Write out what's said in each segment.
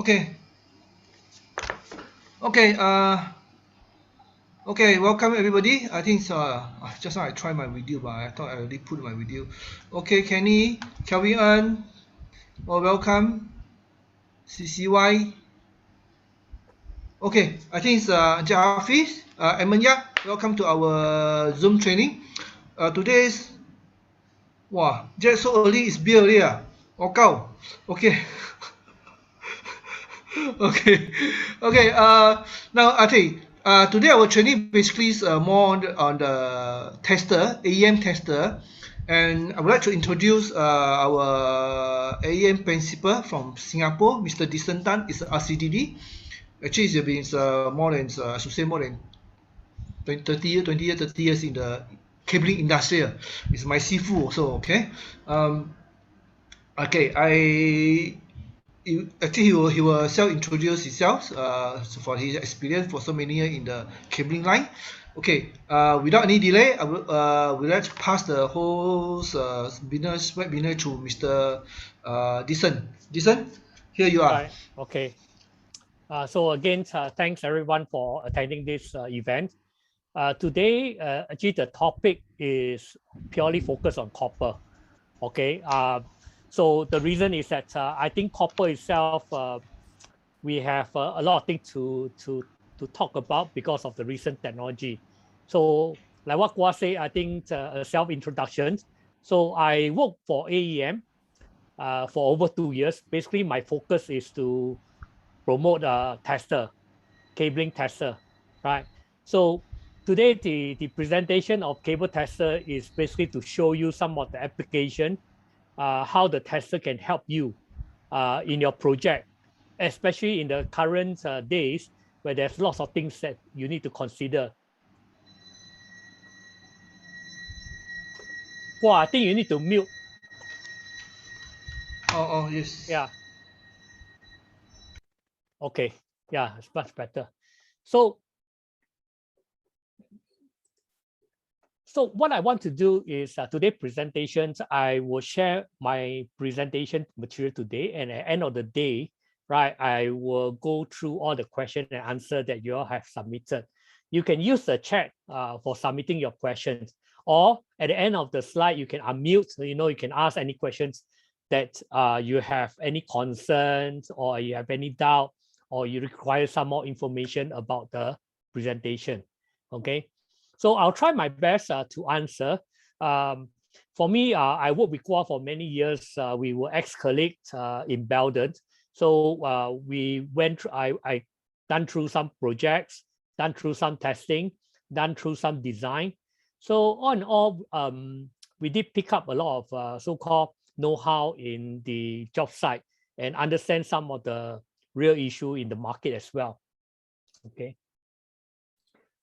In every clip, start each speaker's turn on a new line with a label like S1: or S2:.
S1: Okay. Okay. Okay. Welcome everybody. I think just now I tried my video, but I thought I already put my video. Okay, Kenny, Kelvin, welcome. CCY. Okay, I think it's Jafiz, Emanya. Welcome to our Zoom training. Today's just so early. It's beer already. Cow. Okay. Okay, okay. Now I think today our training basically is more on the tester, AEM tester, and I would like to introduce our AEM principal from Singapore, Mr. Dison Tan. Is RCDD. Actually, he's been more than I should say more than 30 years in the cabling industry. It's my sifu also. Okay. Okay. Actually he will self introduce himself for his experience for so many years in the cabling line. Okay, without any delay, I will let's pass the whole webinar to Mr. Dison. Dison, here you are.
S2: Right. Okay. So again, thanks everyone for attending this event. Today, actually, the topic is purely focused on copper. Okay. So the reason is that I think copper itself, we have a lot of things to talk about because of the recent technology. So like what Gua said, I think a self-introduction. So I work for AEM for over 2 years. Basically, my focus is to promote a tester, cabling tester, right? So today the presentation of cable tester is basically to show you some of the application, how the tester can help you in your project, especially in the current days where there's lots of things that you need to consider. Well, I think you need to mute.
S1: Oh, yes.
S2: Yeah. Okay. Yeah, it's much better. So what I want to do is today presentations, I will share my presentation material today, and at the end of the day, right, I will go through all the question and answer that you all have submitted. You can use the chat for submitting your questions, or at the end of the slide, you can unmute, you can ask any questions that you have any concerns, or you have any doubt, or you require some more information about the presentation, okay? So I'll try my best to answer. For me, I worked with Gua for many years. We were ex-colleagues in Belden. So we went through, I done through some projects, done through some testing, done through some design. So on and all, we did pick up a lot of so-called know-how in the job site and understand some of the real issue in the market as well. Okay.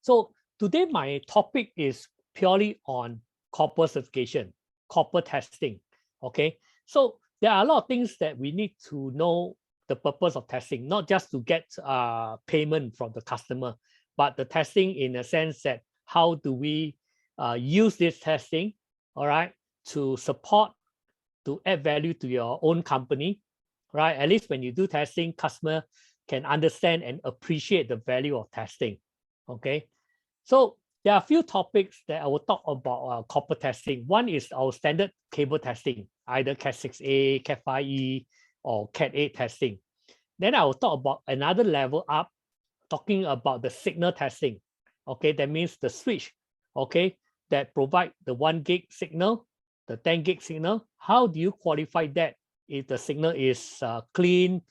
S2: So today, my topic is purely on copper certification, copper testing, okay? So there are a lot of things that we need to know the purpose of testing, not just to get payment from the customer, but the testing in a sense that how do we use this testing, all right, to support, to add value to your own company, right? At least when you do testing, customer can understand and appreciate the value of testing, okay? So there are a few topics that I will talk about copper testing. One is our standard cable testing, either Cat 6A, Cat 5E, or Cat 8 testing. Then I will talk about another level up, talking about the signal testing. Okay, that means the switch, okay, that provide the 1 gig signal, the 10 gig signal. How do you qualify that if the signal is clean,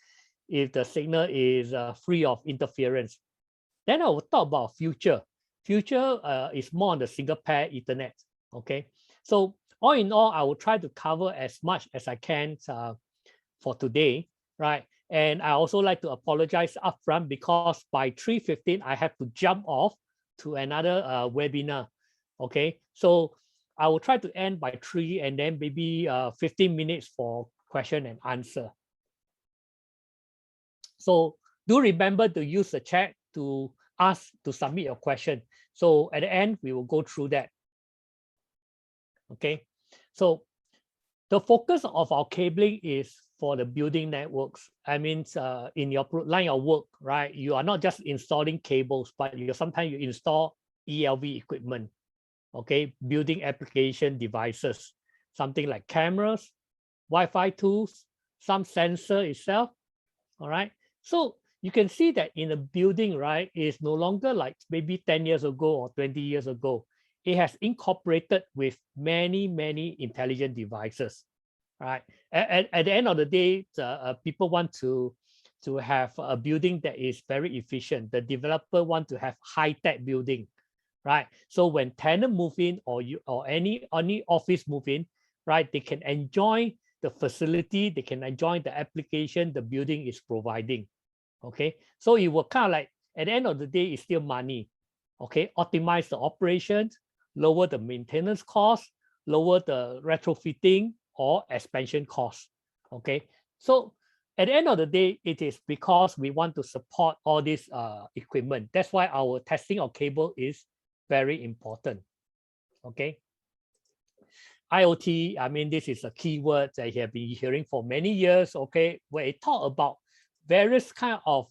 S2: if the signal is free of interference? Then I will talk about future. Future is more on the single pair Ethernet. Okay, so all in all, I will try to cover as much as I can for today, right? And I also like to apologize upfront because by 3:15 I have to jump off to another webinar. Okay, so I will try to end by 3 and then maybe 15 minutes for question and answer. So do remember to use the chat to ask to submit your question. So at the end, we will go through that. Okay, so the focus of our cabling is for the building networks. I mean, in your line of work, right? You are not just installing cables, but sometimes you install ELV equipment, okay? Building application devices, something like cameras, Wi-Fi tools, some sensor itself, all right? So you can see that in a building, right, is no longer like maybe 10 years ago or 20 years ago. It has incorporated with many, many intelligent devices, right? At the end of the day, people want to have a building that is very efficient. The developer want to have high-tech building, right? So when tenant move in or any office move in, right, they can enjoy the facility, they can enjoy the application the building is providing. Okay, so it will kind of like at the end of the day, it's still money. Okay, optimize the operations, lower the maintenance costs, lower the retrofitting or expansion costs. Okay, so at the end of the day, it is because we want to support all this equipment. That's why our testing of cable is very important. Okay. IoT, I mean, this is a keyword that you have been hearing for many years, okay, where it talk about various kind of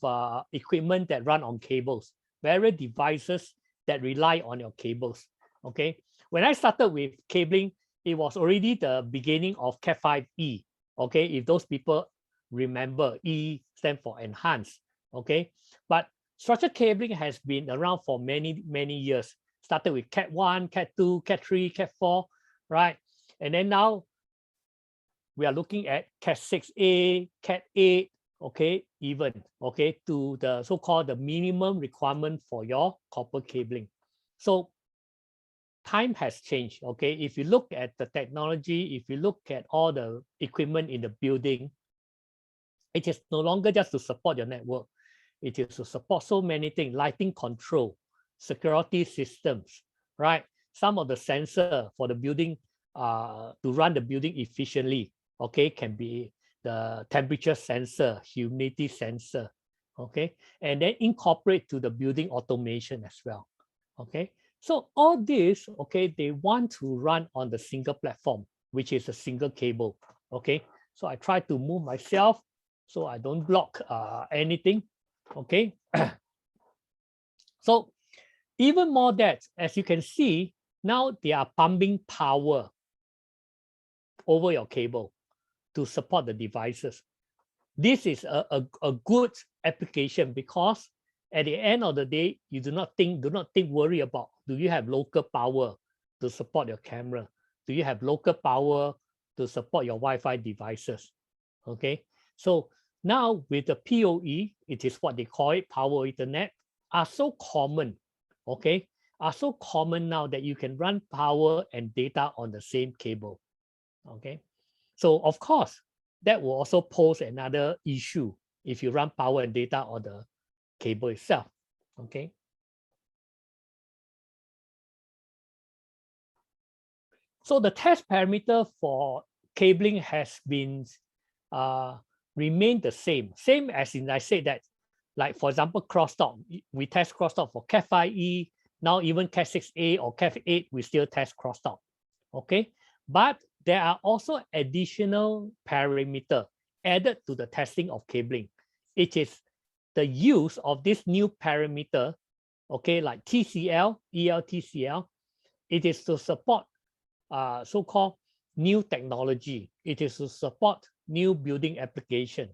S2: equipment that run on cables, various devices that rely on your cables, okay? When I started with cabling, it was already the beginning of Cat5e, okay? If those people remember, E stands for enhanced, okay? But structured cabling has been around for many, many years. Started with Cat 1, Cat 2, Cat 3, Cat 4, right? And then now we are looking at Cat 6A, Cat 8, okay, even, okay, to the so-called the minimum requirement for your copper cabling. So time has changed, okay? If you look at the technology, if you look at all the equipment in the building, it is no longer just to support your network. It is to support so many things, lighting control, security systems, right? Some of the sensor for the building to run the building efficiently, okay, can be the temperature sensor, humidity sensor, okay, and then incorporate to the building automation as well, okay. So all this, okay, they want to run on the single platform, which is a single cable, okay. So I try to move myself so I don't block anything, okay. So even more that, as you can see, now they are pumping power over your cable to support the devices. This is a good application because at the end of the day, you do not worry about, do you have local power to support your camera? Do you have local power to support your Wi-Fi devices? Okay, so now with the PoE, it is what they call it, Power Ethernet, are so common, okay, are so common now that you can run power and data on the same cable. Okay, so of course, that will also pose another issue if you run power and data on the cable itself. Okay. So the test parameter for cabling has been remained the same as in I said that, like for example, crosstalk. We test crosstalk for Cat5e. Now even Cat 6A or Cat 8, we still test crosstalk. Okay, but there are also additional parameter added to the testing of cabling. It is the use of this new parameter, okay, like TCL, ELTCL. It is to support so-called new technology. It is to support new building application,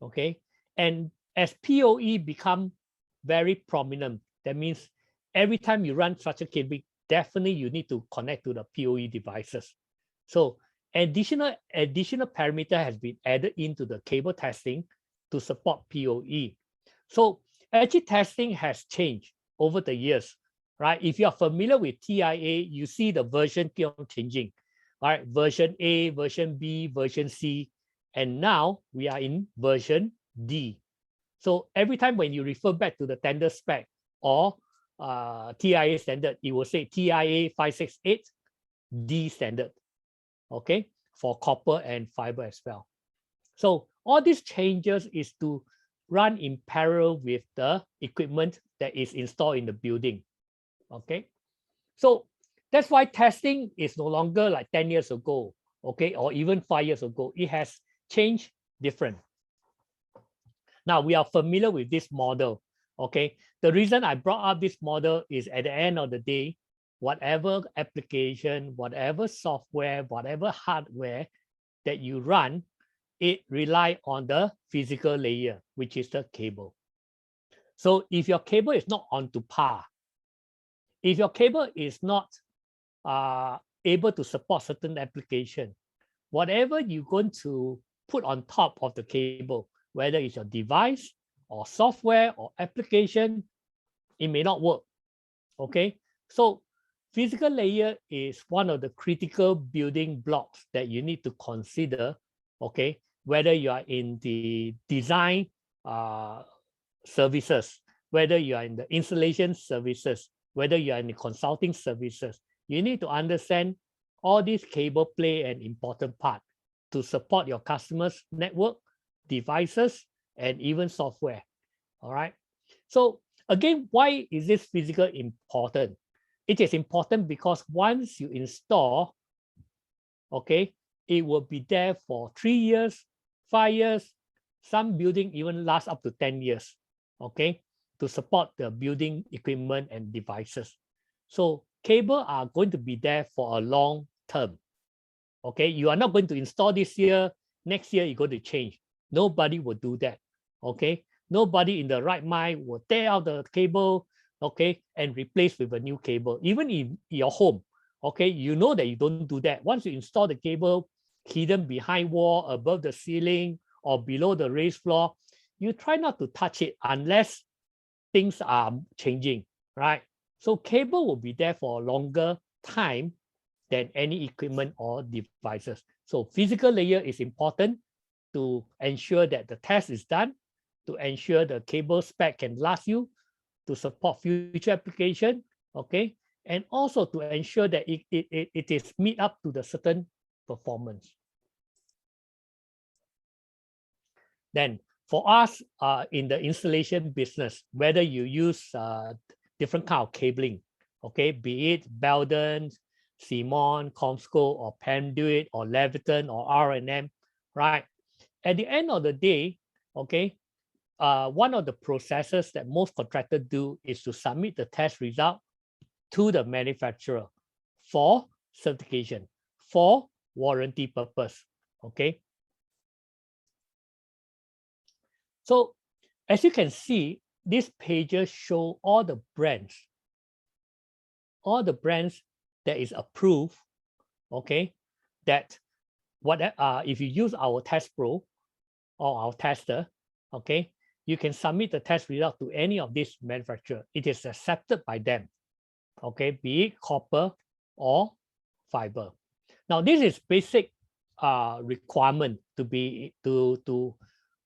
S2: okay? And as PoE become very prominent, that means every time you run structured cabling, definitely you need to connect to the PoE devices. So additional parameter has been added into the cable testing to support PoE. So actually testing has changed over the years, right? If you are familiar with TIA, you see the version keep on changing, right? Version A, version B, version C, and now we are in version D. So every time when you refer back to the tender spec or TIA standard, it will say TIA 568 D standard, okay, for copper and fiber as well. So all these changes is to run in parallel with the equipment that is installed in the building, okay. So that's why testing is no longer like 10 years ago, okay, or even 5 years ago. It has change different. Now we are familiar with this model. Okay, the reason I brought up this model is at the end of the day, whatever application, whatever software, whatever hardware that you run, it relies on the physical layer, which is the cable. So if your cable is not on to par, if your cable is not able to support certain application, whatever you're going to put on top of the cable, whether it's your device or software or application, it may not work. Okay, so physical layer is one of the critical building blocks that you need to consider. Okay, whether you are in the design services, whether you are in the installation services, whether you are in the consulting services, you need to understand all these cable play an important part to support your customers' network, devices, and even software. All right. So again, why is this physical important? It is important because once you install, okay, it will be there for 3 years, 5 years. Some building even last up to 10 years, okay, to support the building equipment and devices. So cable are going to be there for a long term. Okay, you are not going to install this year, next year you're going to change. Nobody will do that. Okay, nobody in the right mind will tear out the cable, okay, and replace with a new cable. Even in your home, okay, you know that you don't do that. Once you install the cable hidden behind wall, above the ceiling, or below the raised floor, you try not to touch it unless things are changing, right? So cable will be there for a longer time than any equipment or devices. So physical layer is important to ensure that the test is done, to ensure the cable spec can last you, to support future application, okay? And also to ensure that it is meet up to the certain performance. Then for us in the installation business, whether you use different kind of cabling, okay, be it Belden, Simon, Comscope, or Penduit, or Leviton, or R&M, right? At the end of the day, okay, one of the processes that most contractors do is to submit the test result to the manufacturer for certification, for warranty purpose, okay? So as you can see, these pages show all the brands that is approved, okay, that what if you use our test pro or our tester, okay, you can submit the test result to any of these manufacturers. It is accepted by them, okay, be it copper or fiber. Now this is basic requirement to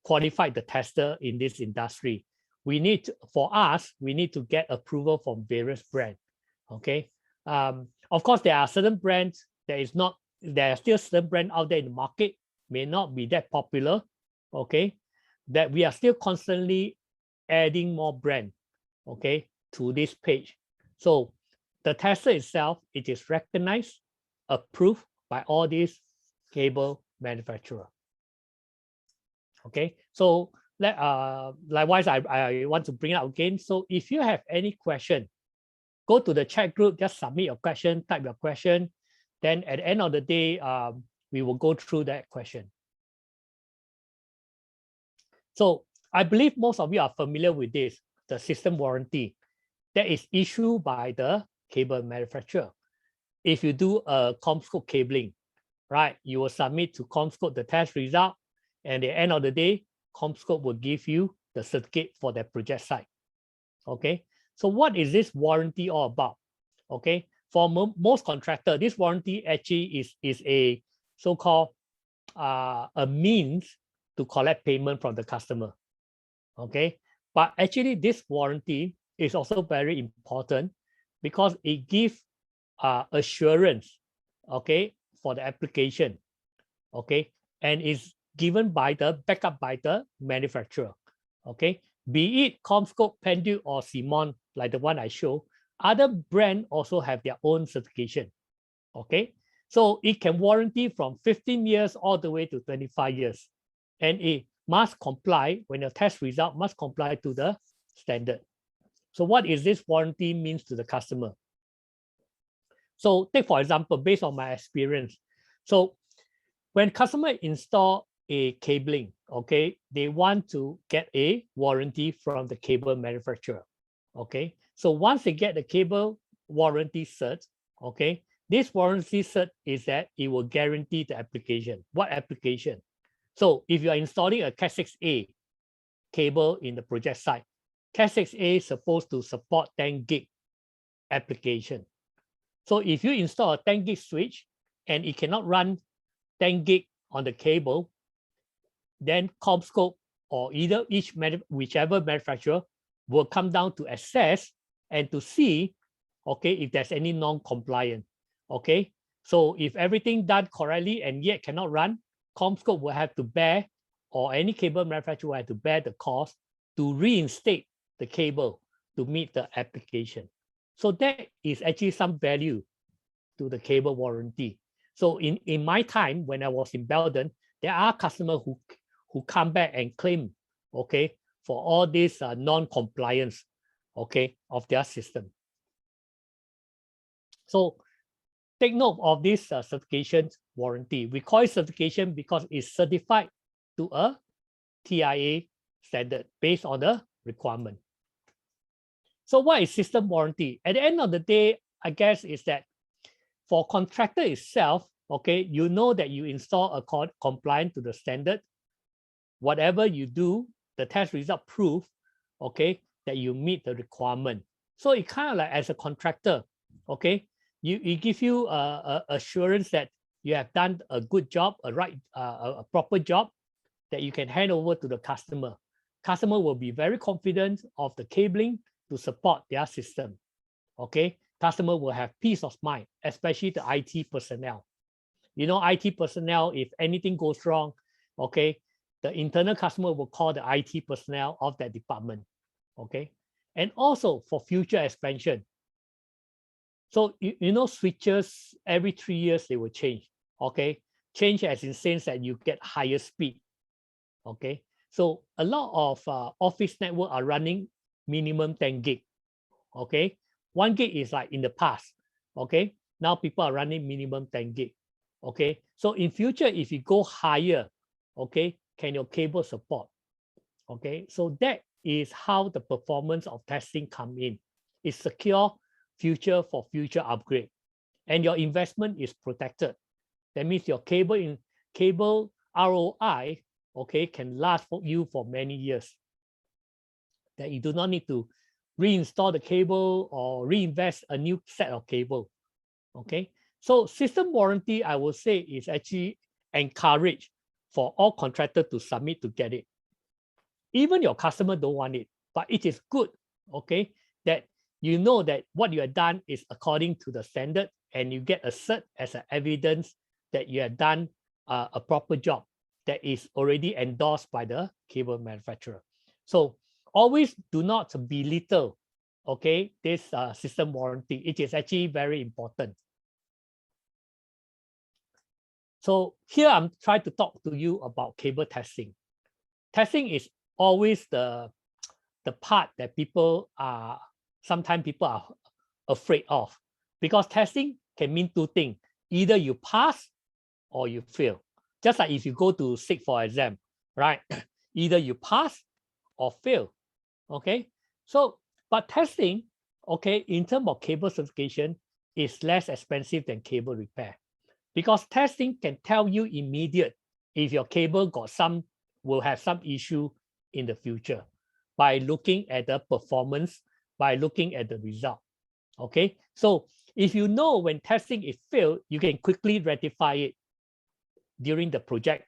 S2: qualify the tester in this industry. We need to get approval from various brands. Okay, of course there are certain brands there are still certain brands out there in the market may not be that popular. Okay, that we are still constantly adding more brand, okay, to this page. So the tester itself, it is recognized, approved by all these cable manufacturer. Okay, so likewise, I want to bring it out again. So if you have any question, go to the chat group, just submit your question, type your question. Then at the end of the day, we will go through that question. So I believe most of you are familiar with this, the system warranty that is issued by the cable manufacturer. If you do a Comscope cabling, right, you will submit to Comscope the test result, and at the end of the day, Comscope will give you the certificate for that project site. Okay, so what is this warranty all about? Okay, for most contractors, this warranty actually is a so-called a means to collect payment from the customer. Okay, but actually this warranty is also very important because it gives assurance, okay, for the application, okay, and is given by the backup by the manufacturer, okay, be it Comscope, Penduit, or Simon, like the one I show. Other brands also have their own certification, okay. So it can warranty from 15 years all the way to 25 years. And it must comply, when your test result must comply to the standard. So what is this warranty means to the customer? So take for example, based on my experience. So when customer install a cabling, okay, they want to get a warranty from the cable manufacturer. Okay, so once they get the cable warranty cert, okay, this warranty cert is that it will guarantee the application. What application? So if you are installing a Cat6a cable in the project site, Cat6a is supposed to support 10 gig application. So if you install a 10 gig switch and it cannot run 10 gig on the cable, then CommScope or either whichever manufacturer will come down to assess and to see, okay, if there's any non-compliant. Okay, so if everything done correctly and yet cannot run, CommScope will have to bear, or any cable manufacturer will have to bear the cost to reinstate the cable to meet the application. So that is actually some value to the cable warranty. So in my time when I was in Belden, there are customers who come back and claim, okay, for all this non-compliance, okay, of their system. So take note of this certification warranty. We call it certification because it's certified to a TIA standard based on the requirement. So what is system warranty? At the end of the day, I guess is that for contractor itself, okay, you know that you install a compliant to the standard. Whatever you do, the test result prove, okay, that you meet the requirement. So it kind of like as a contractor, okay, it gives you assurance that you have done a good job, a proper job that you can hand over to the customer. Customer will be very confident of the cabling to support their system. Okay, customer will have peace of mind, especially the IT personnel. You know, IT personnel, if anything goes wrong, okay, the internal customer will call the IT personnel of that department. Okay, and also for future expansion. So you know, switches every 3 years they will change. Okay, change as in sense that you get higher speed. Okay, so a lot of office network are running minimum 10 gig. Okay, 1 gig is like in the past. Okay, now people are running minimum 10 gig. Okay, so in future, if you go higher, okay, can your cable support? Okay, so that is how the performance of testing come in. It's secure future for future upgrade, and your investment is protected. That means your cable ROI, okay, can last for you for many years. That you do not need to reinstall the cable or reinvest a new set of cable. Okay, so system warranty, I would say, is actually encouraged for all contractors to submit to get it. Even your customer don't want it, but it is good, okay, that you know that what you have done is according to the standard, and you get a cert as an evidence that you have done a proper job that is already endorsed by the cable manufacturer. So always do not belittle, okay, this system warranty. It is actually very important. So here I'm trying to talk to you about cable testing. Testing is always the part that sometimes people are afraid of, because testing can mean two things. Either you pass or you fail. Just like if you go to sit for exam, right? Either you pass or fail. Okay. So, but testing, okay, in terms of cable certification, is less expensive than cable repair, because testing can tell you immediate if your cable will have some issue in the future by looking at the performance, by looking at the result. Okay, so if you know when testing is failed, you can quickly rectify it during the project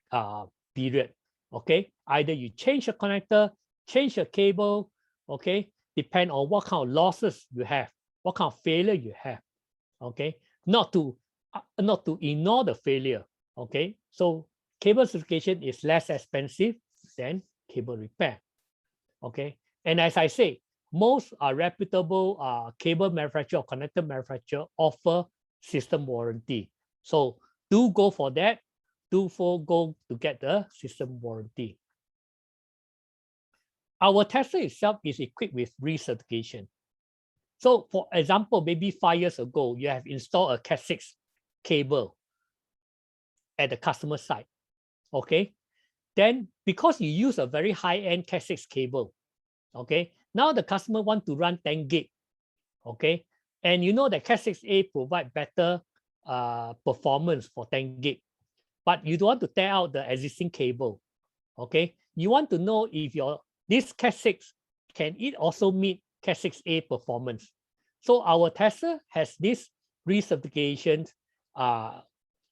S2: period. Okay, either you change the connector, change the cable, okay, depend on what kind of losses you have, what kind of failure you have. Okay, not to ignore the failure. Okay, so cable certification is less expensive than cable repair. Okay, and as I say, most reputable cable manufacturer or connector manufacturer offer system warranty. So do go for that. Do go to get the system warranty. Our tester itself is equipped with recertification. So for example, maybe 5 years ago, you have installed a Cat6 cable at the customer side, okay? Then because you use a very high-end Cat6 cable, okay? Now the customer want to run 10 gig, okay? And you know that Cat6A provide better performance for 10 gig, but you don't want to tear out the existing cable, okay? You want to know if this Cat6 can it also meet Cat6A performance. So our tester has this recertification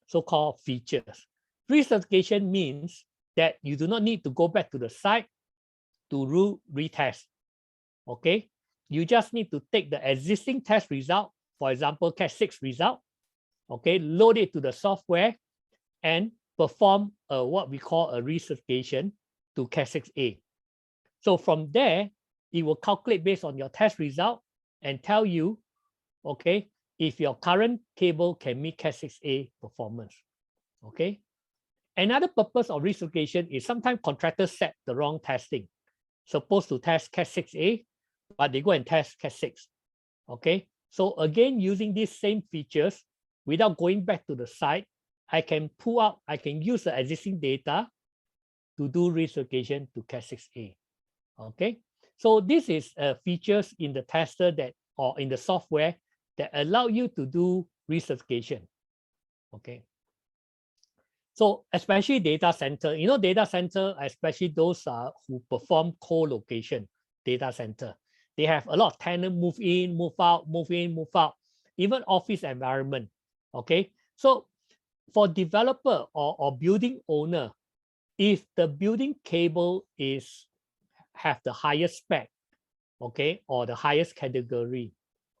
S2: so-called features. Recertification means that you do not need to go back to the site to retest, okay? You just need to take the existing test result, for example, Cat6 result, okay, load it to the software and perform what we call a recertification to Cat6A. So from there, it will calculate based on your test result and tell you, okay, if your current cable can meet Cat6A performance, okay? Another purpose of recertification is sometimes contractors set the wrong testing. Supposed to test Cat6A, but they go and test Cat6, okay? So again, using these same features, without going back to the site, I can use the existing data to do recertification to Cat6A, okay? So this is features in the tester or in the software that allow you to do recertification, okay? So especially data center, you know, data center, especially those who perform co-location data center, they have a lot of tenants move in, move out, move in, move out, even office environment, okay? So for developer or building owner, if the building cable have the highest spec, okay, or the highest category,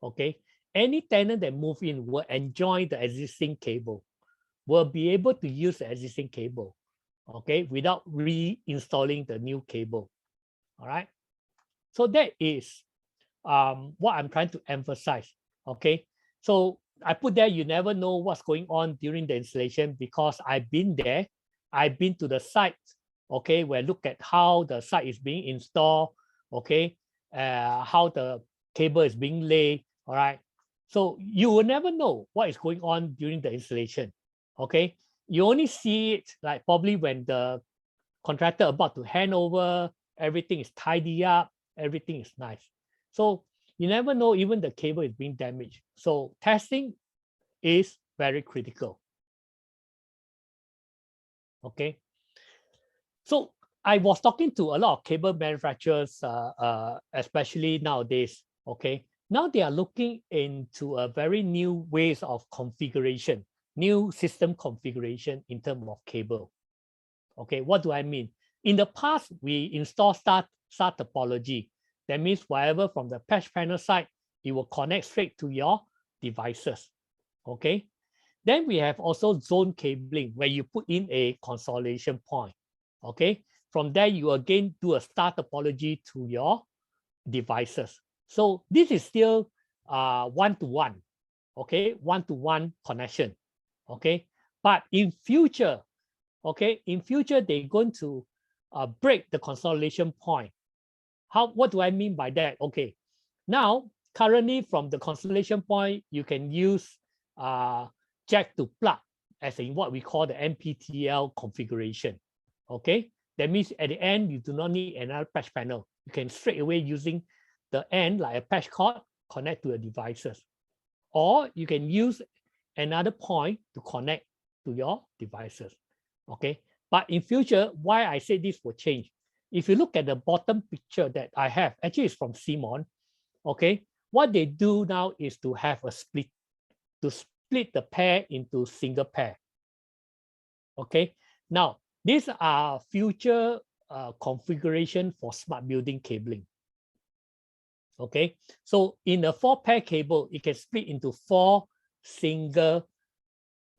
S2: okay, any tenant that move in will enjoy the existing cable, will be able to use the existing cable, okay, without reinstalling the new cable, all right? So that is what I'm trying to emphasize, okay? So I put there, you never know what's going on during the installation because I've been there. I've been to the site, okay, where look at how the site is being installed, okay, how the cable is being laid, all right? So you will never know what is going on during the installation, okay? You only see it like probably when the contractor about to hand over, everything is tidy up, everything is nice. So you never know, even the cable is being damaged. So testing is very critical. Okay. So I was talking to a lot of cable manufacturers, especially nowadays. Okay. Now they are looking into a very new ways of configuration, new system configuration in terms of cable. Okay, what do I mean? In the past, we install star topology. That means whatever from the patch panel side, it will connect straight to your devices. Okay. Then we have also zone cabling where you put in a consolidation point. Okay. From there, you again do a star topology to your devices. So this is still one-to-one. Okay, one-to-one connection. Okay. But in future, okay, in future, they're going to break the consolidation point. What do I mean by that? Okay, now, currently from the consolidation point, you can use jack to plug as in what we call the NPTL configuration. Okay, that means at the end, you do not need another patch panel. You can straight away using the end like a patch cord, connect to the devices. Or you can use another point to connect to your devices. Okay, but in future, why I say this will change? If you look at the bottom picture that I have, actually it's from Simon. Okay, what they do now is to have a split, to split the pair into single pair. Okay, now these are future configuration for smart building cabling. Okay, so in a 4-pair cable, it can split into 4 single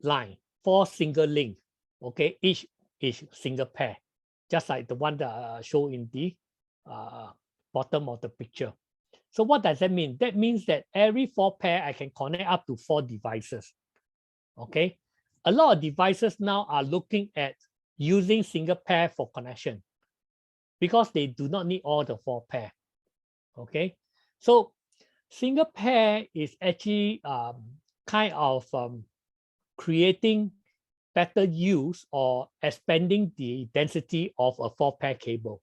S2: line, 4 single link. Okay, each single pair, just like the one that I show in the bottom of the picture. So what does that mean? That means that every 4 pair I can connect up to 4 devices. Okay, a lot of devices now are looking at using single pair for connection because they do not need all the 4 pair. Okay, so single pair is actually kind of creating better use or expanding the density of a 4 pair cable.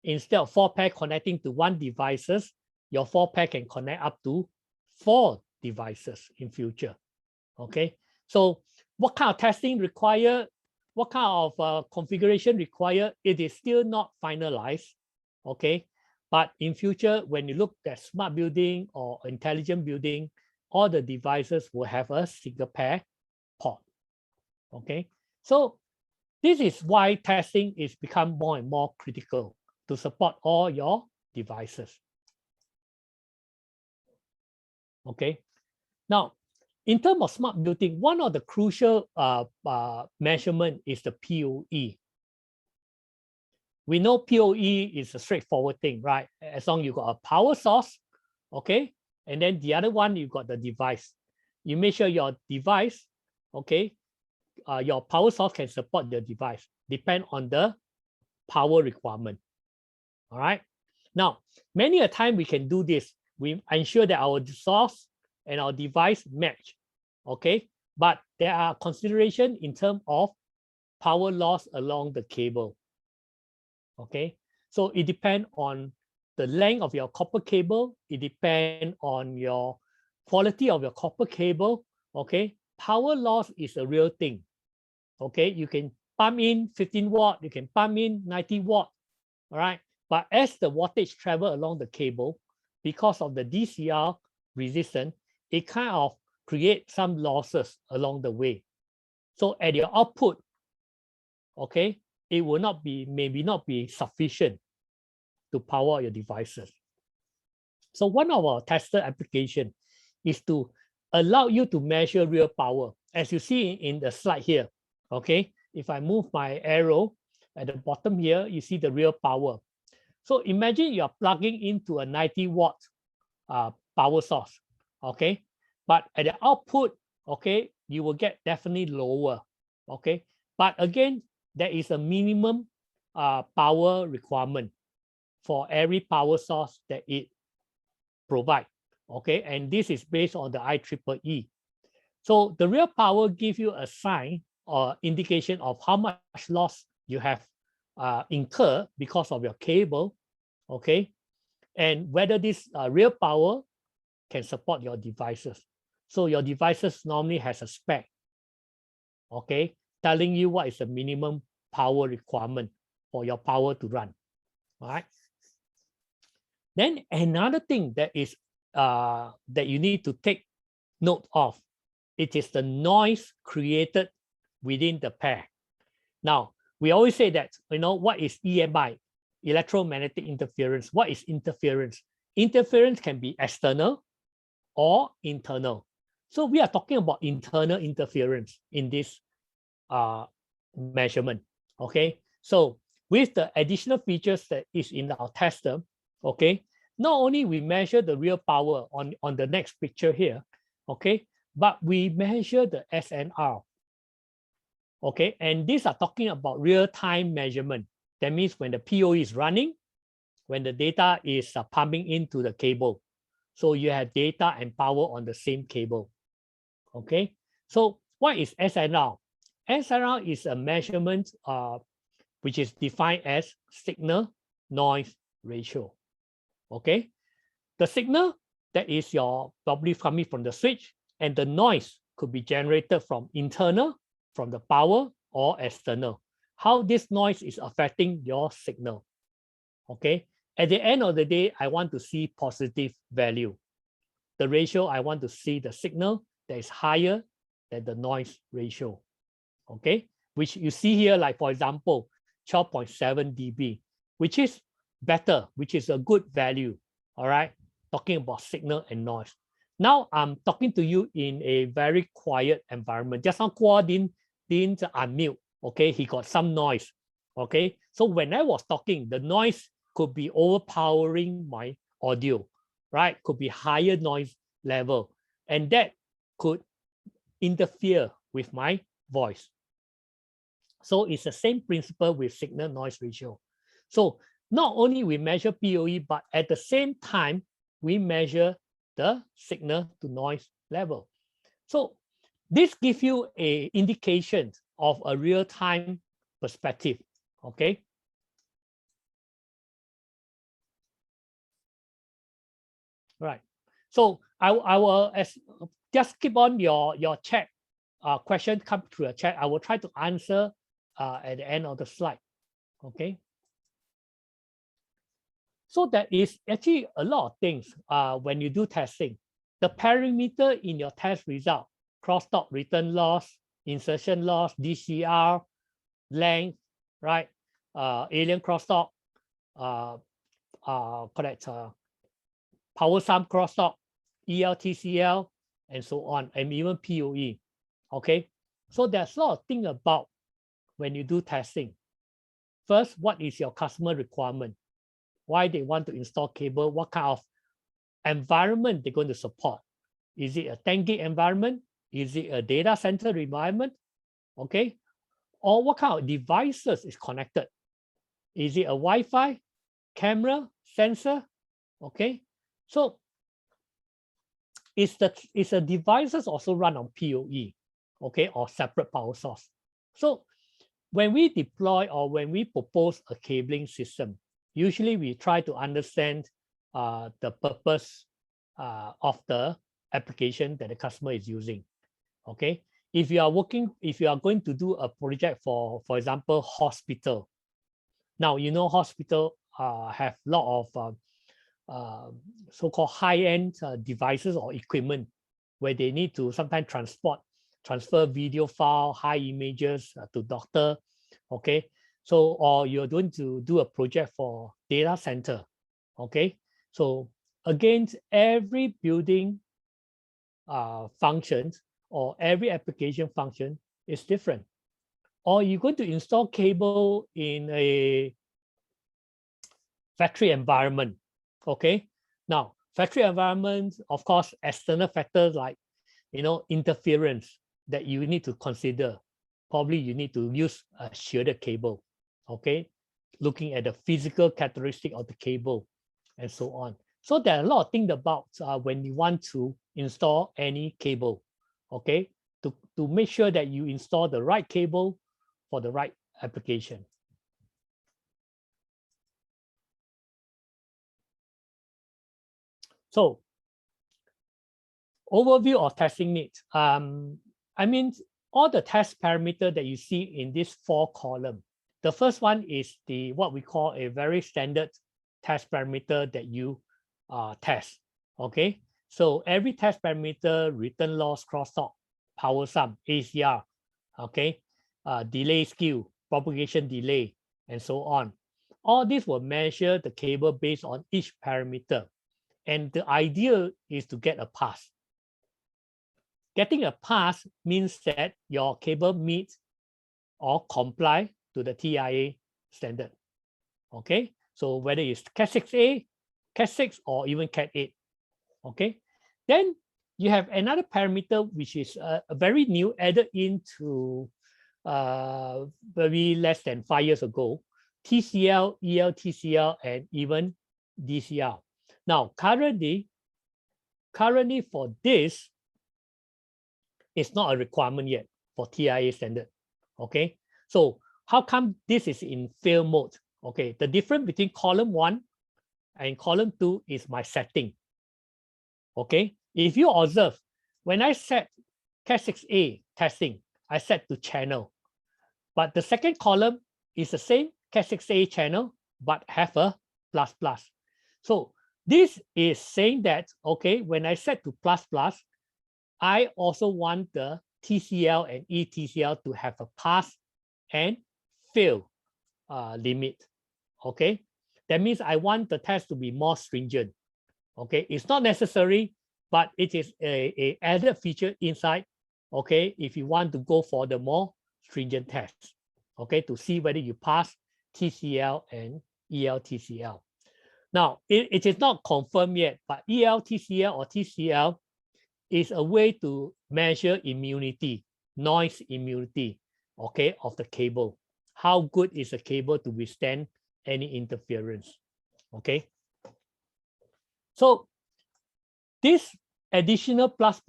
S2: Instead of 4 pair connecting to 1 devices, your 4 pair can connect up to 4 devices in future. Okay, so what kind of testing required? What kind of configuration required? It is still not finalized. Okay, but in future, when you look at smart building or intelligent building, all the devices will have a single pair port. Okay, so this is why testing is become more and more critical to support all your devices. Okay, now in terms of smart building, one of the crucial measurement is the PoE. We know PoE is a straightforward thing, right? As long as you got a power source, okay, and then the other one you got the device. You make sure your device, okay, your power source can support the device, depend on the power requirement. All right. Now, many a time we can do this. We ensure that our source and our device match. Okay. But there are consideration in terms of power loss along the cable. Okay. So it depends on the length of your copper cable. It depends on your quality of your copper cable. Okay. Power loss is a real thing. Okay. You can pump in 15 watt. You can pump in 90 watt. All right. But as the wattage travel along the cable, because of the DCR resistance, it kind of creates some losses along the way. So at your output, okay, it will not be, maybe not be sufficient to power your devices. So one of our tester application is to allow you to measure real power. As you see in the slide here, okay, if I move my arrow at the bottom here, you see the real power. So imagine you're plugging into a 90 watt power source, okay? But at the output, okay, you will get definitely lower, okay? But again, there is a minimum power requirement for every power source that it provides, okay? And this is based on the IEEE. So the real power gives you a sign or indication of how much loss you have incurred because of your cable, okay, and whether this real power can support your devices. So your devices normally has a spec, okay, telling you what is the minimum power requirement for your power to run. All right. Then another thing that is that you need to take note of, it is the noise created within the pair. Now, we always say that, you know, what is EMI? Electromagnetic interference. What is interference? Interference can be external or internal. So we are talking about internal interference in this measurement. Okay. So with the additional features that is in our tester, okay, not only we measure the real power on the next picture here, okay, but we measure the SNR. Okay, and these are talking about real-time measurement. That means when the PoE is running, when the data is pumping into the cable. So you have data and power on the same cable. Okay, so what is SNR? SNR is a measurement which is defined as signal noise ratio. Okay, the signal that is your probably coming from the switch, and the noise could be generated from internal, from the power, or external. How this noise is affecting your signal. Okay, at the end of the day, I want to see positive value. The ratio, I want to see the signal that is higher than the noise ratio. Okay, which you see here, like for example, 12.7 dB, which is better, which is a good value. All right, talking about signal and noise. Now I'm talking to you in a very quiet environment. Just now, Kwa didn't unmute. Okay, he got some noise. Okay, so when I was talking, the noise could be overpowering my audio, right? Could be higher noise level, and that could interfere with my voice. So it's the same principle with signal noise ratio. So not only we measure PoE, but at the same time, we measure the signal to noise level. So this gives you an indication of a real-time perspective, okay? Right. So I will just keep on your chat question come through a chat. I will try to answer at the end of the slide. Okay. So there is actually a lot of things when you do testing. The parameter in your test result, crosstalk return loss, insertion loss, DCR, length, right? Alien crosstalk, correct, power sum crosstalk, ELTCL, and so on, and even PoE. Okay, so there's a lot of things about when you do testing. First, what is your customer requirement? Why they want to install cable? What kind of environment they're going to support? Is it a 10 gig environment? Is it a data center environment? Okay, or what kind of devices is connected? Is it a Wi-Fi, camera, sensor? Okay, so is the devices also run on PoE, okay, or separate power source? So when we deploy or when we propose a cabling system, usually we try to understand the purpose of the application that the customer is using. Okay, if you are going to do a project for example, hospital. Now you know hospital have a lot of so-called high-end devices or equipment where they need to sometimes transfer video file, high images to doctor. Okay, so or you're going to do a project for data center. Okay, so again, every building functions or every application function is different. Or you're going to install cable in a factory environment. Okay, now factory environment, of course, external factors like interference that you need to consider. Probably you need to use a shielded cable. Okay, looking at the physical characteristic of the cable and so on. So there are a lot of things about when you want to install any cable. Okay, to make sure that you install the right cable for the right application. So overview of testing needs. I mean, all the test parameter that you see in this 4 column. The first one is what we call a very standard test parameter that you test. Okay, so every test parameter, return loss, crosstalk, power sum, ACR, okay, delay skew, propagation delay, and so on. All this will measure the cable based on each parameter. And the idea is to get a pass. Getting a pass means that your cable meets or comply to the TIA standard. Okay, so whether it's Cat 6A, Cat 6, or even Cat 8. Okay, then you have another parameter which is very new, added into very less than 5 years ago: TCL, ELTCL, and even DCR. Now, currently for this, it's not a requirement yet for TIA standard. Okay, so how come this is in fail mode? Okay, the difference between column 1 and column 2 is my setting. Okay, if you observe, when I set Cat 6A testing, I set to channel, but the second column is the same Cat 6A channel, but have a plus plus. So this is saying that, okay, when I set to plus plus, I also want the TCL and ETCL to have a pass and fail limit. Okay, that means I want the test to be more stringent. Okay, it's not necessary, but it is a added feature inside. Okay, if you want to go for the more stringent test, okay, to see whether you pass TCL and ELTCL. Now, it is not confirmed yet, but ELTCL or TCL is a way to measure immunity. noise immunity, okay, of the cable. How good is the cable to withstand any interference? Okay. So this additional plus,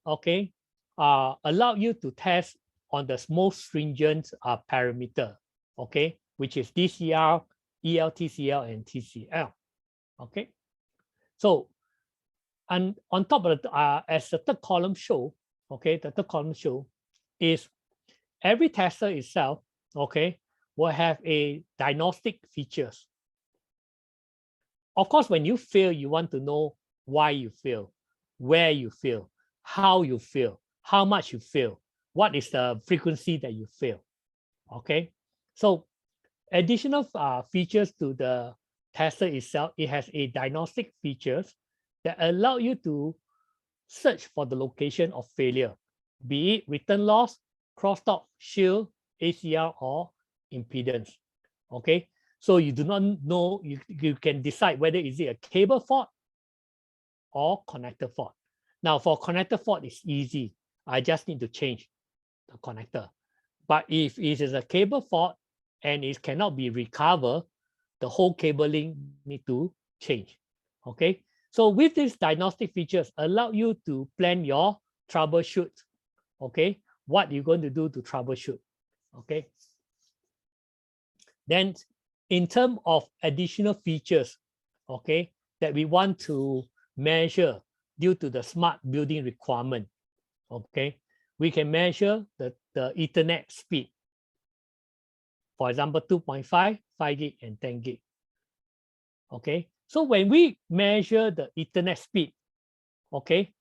S2: okay, allow you to test on the most stringent parameter, okay, which is DCR, ELTCL, and TCL. Okay. So, and on top of the, as the third column show, okay, the third column show is every tester itself, okay, will have a diagnostic features. Of course, when you fail, you want to know why you fail, where you fail, how you fail, how much you fail, what is the frequency that you fail. Okay, so additional features to the tester itself, it has a diagnostic features that allow you to search for the location of failure, be it return loss, crosstalk, shield, ACR, or impedance. Okay, so you do not know, you can decide whether is it a cable fault or connector fault. Now for connector fault, it's easy. I just need to change the connector. But if it is a cable fault and it cannot be recovered, the whole cabling need to change. Okay, so with these diagnostic features, allow you to plan your troubleshoot. Okay, what you're going to do to troubleshoot. Okay. Then in terms of additional features, okay, that we want to measure due to the smart building requirement, okay, we can measure the Ethernet speed. For example, 2.5, 5 gig, and 10 gig. Okay, so when we measure the Ethernet speed, okay,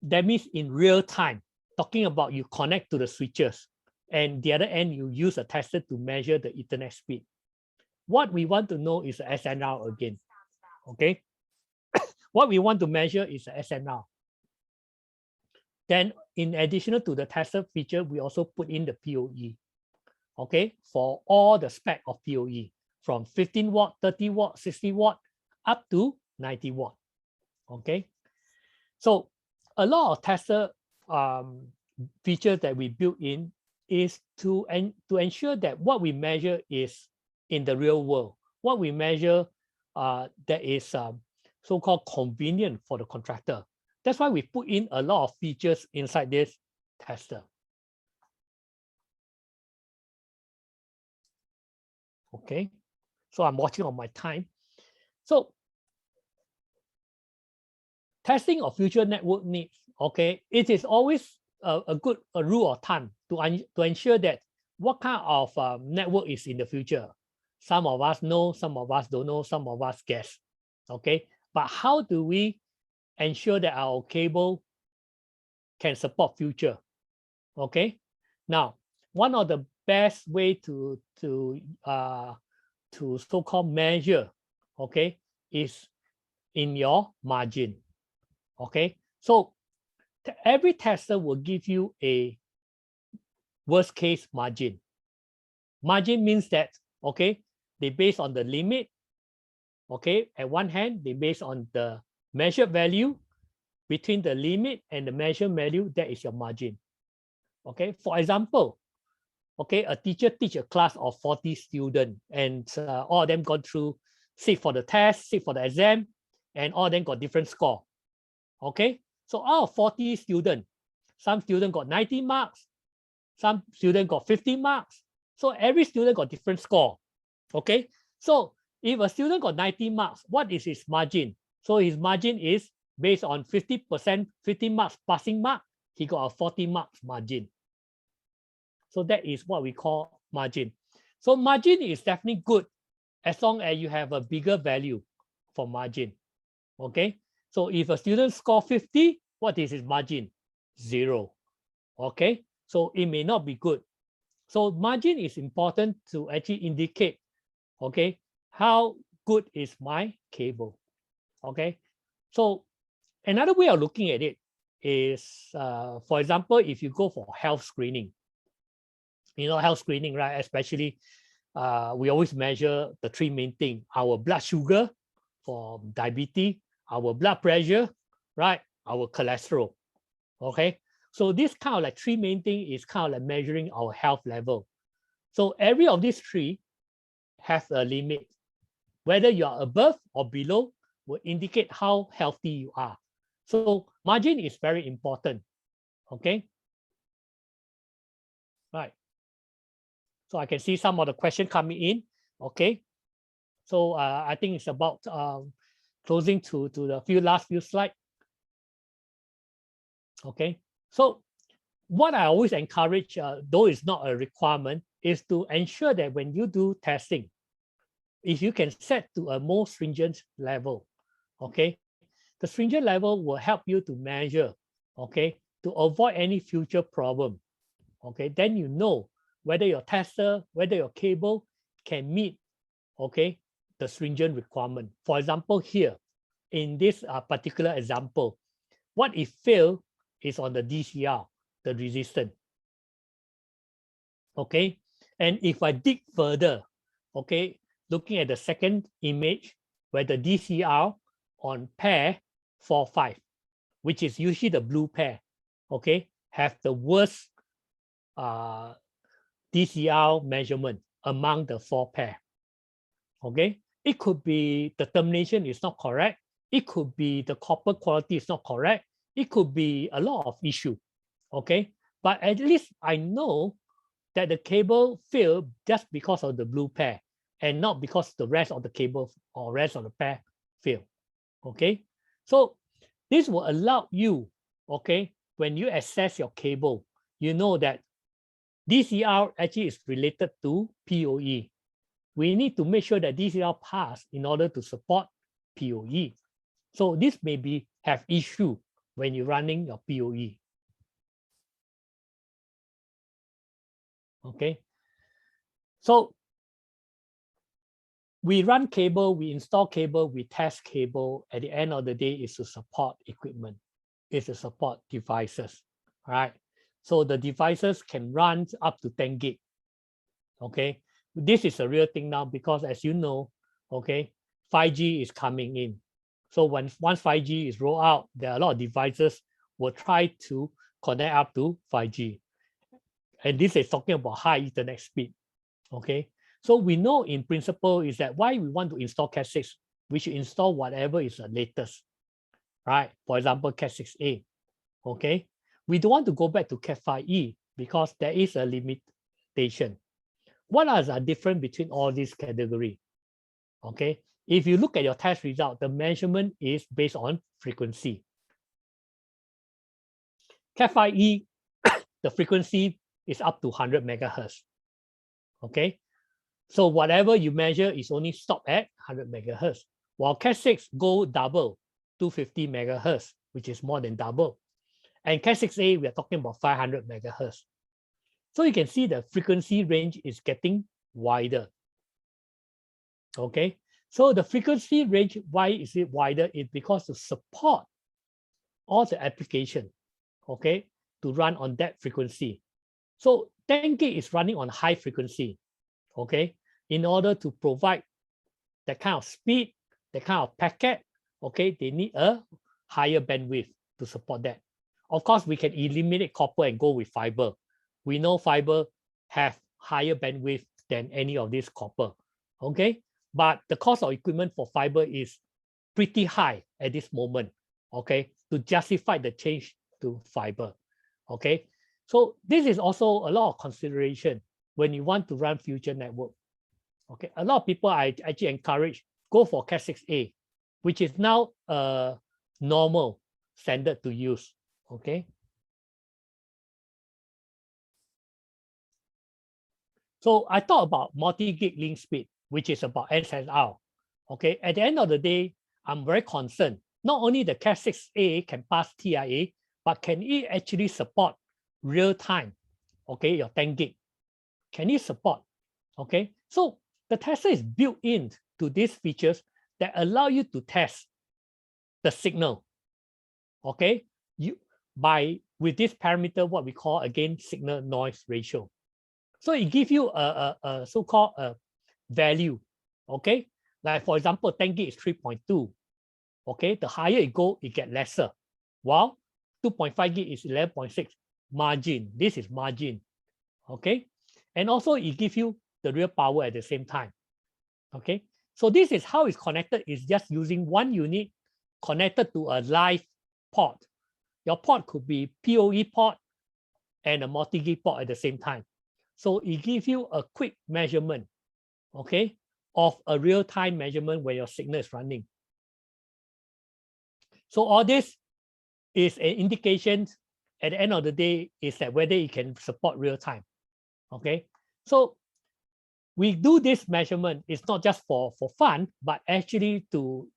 S2: that means in real time, talking about you connect to the switches, and the other end, you use a tester to measure the Ethernet speed. What we want to know is the SNR again, okay? What we want to measure is the SNR. Then in addition to the tester feature, we also put in the PoE, okay? For all the spec of PoE, from 15 watt, 30 watt, 60 watt, up to 90 watt, okay? So a lot of tester features that we built in is to ensure that what we measure is in the real world. What we measure that is so-called convenient for the contractor. That's why we put in a lot of features inside this tester. Okay, so I'm watching on my time. So testing of future network needs, okay, it is always a good rule of thumb to ensure that what kind of network is in the future. Some of us know, some of us don't know, some of us guess, okay? But how do we ensure that our cable can support future, okay? Now, one of the best way to so-called measure, okay, is in your margin, okay? So every tester will give you a worst case margin. Margin means that, okay, they base on the limit, okay, at one hand, they base on the measured value. Between the limit and the measured value, that is your margin. Okay, for example, okay, a teacher teach a class of 40 students, and all of them gone through, sit for the test, sit for the exam, and all of them got different score. Okay, so out of 40 students, some student got 90 marks, some student got 50 marks. So every student got different score. Okay, so if a student got 90 marks, what is his margin? So his margin is based on 50%, 50 marks passing mark, he got a 40 marks margin. So that is what we call margin. So margin is definitely good as long as you have a bigger value for margin. Okay, so if a student score 50, what is his margin? 0. Okay, so it may not be good. So margin is important to actually indicate, okay, how good is my cable. Okay, so another way of looking at it is, for example, if you go for health screening, you know, health screening, right? Especially, we always measure the three main things: our blood sugar for diabetes, our blood pressure, right? Our cholesterol. Okay, So this kind of like three main thing is kind of like measuring our health level. So every of these three has a limit. Whether you are above or below will indicate how healthy you are. So margin is very important. Okay. Right. So I can see some of the question coming in. Okay. So I think it's about closing to the last few slides. Okay. So what I always encourage, though it's not a requirement, is to ensure that when you do testing, if you can set to a more stringent level, okay, the stringent level will help you to measure, okay, to avoid any future problem, okay, then you know whether your tester, whether your cable can meet, okay, the stringent requirement. For example, here, in this particular example, what if fail is on the DCR, the resistance, okay, and if I dig further, okay, looking at the second image where the DCR on pair 4, 5, which is usually the blue pair, okay, have the worst DCR measurement among the 4 pair. Okay, it could be the termination is not correct. It could be the copper quality is not correct. It could be a lot of issue. Okay, but at least I know that the cable failed just because of the blue pair and not because the rest of the cable or rest of the pair fail. Okay, so this will allow you, okay, when you assess your cable, you know that DCR actually is related to PoE. We need to make sure that DCR pass in order to support PoE. So this may be have issue when you're running your PoE. Okay, so we run cable, we install cable, we test cable. At the end of the day, is to support equipment, is to support devices. All right, so the devices can run up to 10 gig. Okay, this is a real thing now because, as you know, okay, 5G is coming in. So once 5G is rolled out, there are a lot of devices will try to connect up to 5G. And this is talking about high Ethernet speed. Okay, so we know in principle is that why we want to install Cat6, we should install whatever is the latest, right? For example, Cat6a. Okay, we don't want to go back to Cat5e because there is a limitation. What are the difference between all these categories? Okay, if you look at your test result, the measurement is based on frequency. Cat5e, the frequency is up to 100 megahertz. Okay, so whatever you measure is only stop at 100 megahertz, while Cat6 go double, 250 megahertz, which is more than double. And Cat6a, we are talking about 500 megahertz. So you can see the frequency range is getting wider. Okay, so the frequency range, why is it wider? It's because to support all the application, okay, to run on that frequency. So 10 gig is running on high frequency, okay, in order to provide that kind of speed, that kind of packet, okay, they need a higher bandwidth to support that. Of course, we can eliminate copper and go with fiber. We know fiber have higher bandwidth than any of this copper, okay? But the cost of equipment for fiber is pretty high at this moment, okay, to justify the change to fiber, okay? So this is also a lot of consideration when you want to run future network. Okay, a lot of people I actually encourage go for Cat6a, which is now a normal standard to use. Okay. So I talk about multi-gig link speed, which is about SSR. Okay, at the end of the day, I'm very concerned. Not only the Cat6a can pass TIA, but can it actually support real time? Okay, your 10 gig. Can it support? Okay, so the tester is built in to these features that allow you to test the signal. Okay, with this parameter, what we call again signal noise ratio. So it gives you a so-called value. Okay, like for example, 10 gig is 3.2. Okay, the higher it go, it get lesser. While 2.5 gig is 11.6. margin. This is margin, okay? And also it gives you the real power at the same time, okay? So this is how it's connected. It's just using one unit connected to a live port. Your port could be PoE port and a multi-gig port at the same time. So it gives you a quick measurement, okay, of a real-time measurement when your signal is running. So all this is an indication at the end of the day is that whether it can support real time. Okay, so we do this measurement. It's not just for fun, but actually to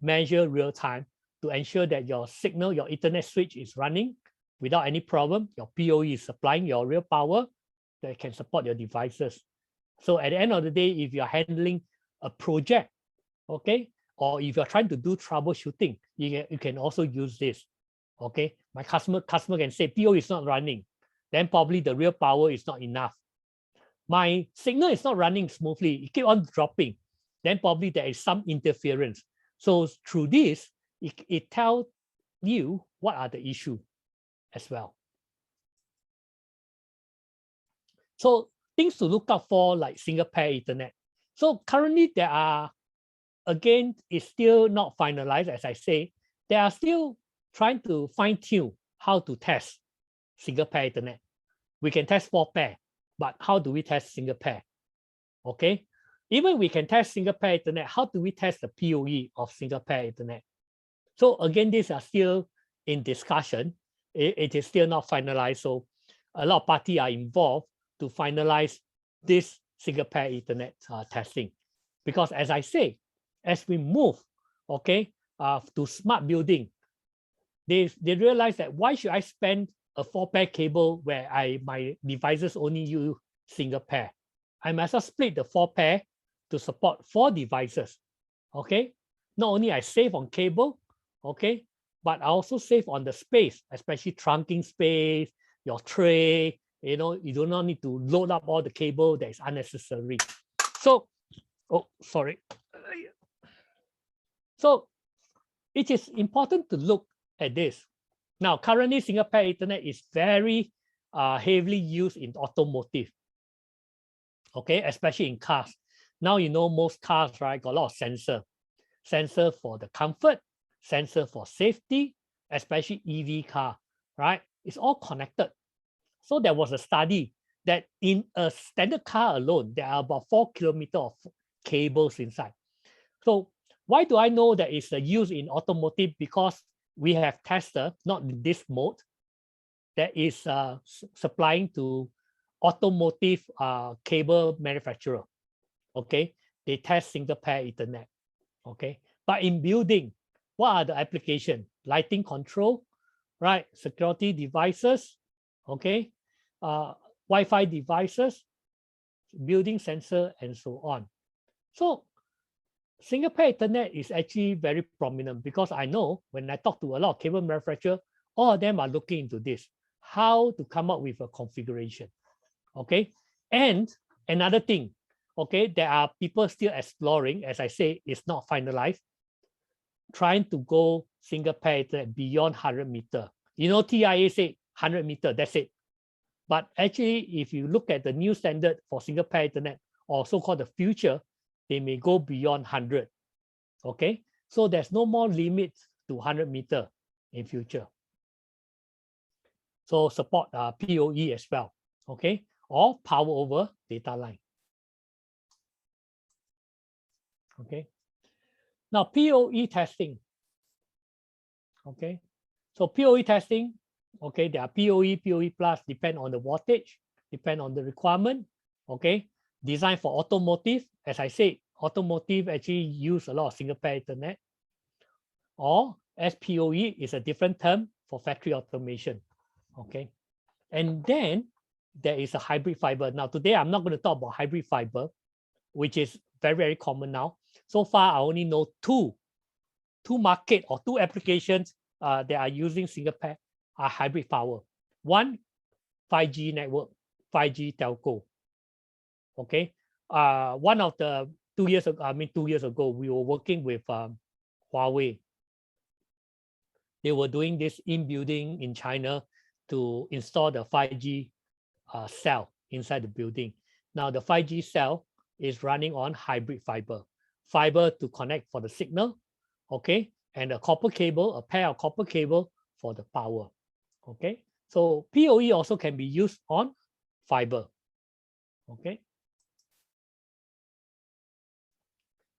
S2: measure real time to ensure that your signal, your Ethernet switch is running without any problem. Your PoE is supplying your real power that can support your devices. So at the end of the day, if you're handling a project, okay, or if you're trying to do troubleshooting, you can also use this. Okay, my customer can say PO is not running, then probably the real power is not enough. My signal is not running smoothly, it keep on dropping, then probably there is some interference. So through this, it tells you what are the issues as well. So things to look out for, like single pair Ethernet. So currently there are, again, it's still not finalized, as I say, they are still trying to fine tune how to test single pair Ethernet. We can test 4 pair, but how do we test single pair? Okay, even we can test single pair Ethernet, how do we test the PoE of single pair Ethernet? So again, these are still in discussion. It is still not finalized. So a lot of parties are involved to finalize this single pair Ethernet testing. Because as I say, as we move, okay, to smart building, they realize that why should I spend a 4-pair cable where my devices only use single pair? I might as well split the 4-pair to support 4 devices. Okay, not only I save on cable, okay, but I also save on the space, especially trunking space, your tray. You know, you do not need to load up all the cable that is unnecessary. So, oh, sorry. So it is important to look at this. Now, currently, single pair Ethernet is very heavily used in automotive, okay, especially in cars. Now, you know, most cars, right, got a lot of sensor for the comfort, sensor for safety, especially EV car, right? It's all connected. So there was a study that in a standard car alone, there are about 4 kilometers of cables inside. So why do I know that it's used in automotive? Because we have tester, not in this mode, that is supplying to automotive cable manufacturer. Okay, they test single pair Ethernet. Okay, but in building, what are the applications? Lighting control, right? Security devices, okay, Wi-Fi devices, building sensor, and so on. So single pair Ethernet is actually very prominent because I know when I talk to a lot of cable manufacturers, all of them are looking into this, how to come up with a configuration. Okay, and another thing, okay, there are people still exploring, as I say, it's not finalized, trying to go single pair Ethernet beyond 100 meters. You know, TIA say 100 meters, that's it. But actually, if you look at the new standard for single pair Ethernet, or so-called the future, they may go beyond 100. Okay, so there's no more limit to 100 meters in future. So support PoE as well. Okay, or power over data line. Okay, now PoE testing. Okay, so PoE testing, okay, there are PoE, PoE plus, depend on the voltage, depend on the requirement. Okay, designed for automotive. As I said, automotive actually use a lot of single pair Ethernet. Or SPoE is a different term for factory automation. Okay, and then there is a hybrid fiber. Now today I'm not going to talk about hybrid fiber, which is very, very common now. So far I only know two market or 2 applications that are using single pair hybrid fiber. One, 5G network, 5G telco. Okay, one of the 2 years ago, 2 years ago, we were working with Huawei. They were doing this in building in China to install the 5G cell inside the building. Now the 5G cell is running on hybrid fiber to connect for the signal, okay, and a copper cable, a pair of copper cable for the power, okay. So PoE also can be used on fiber, okay.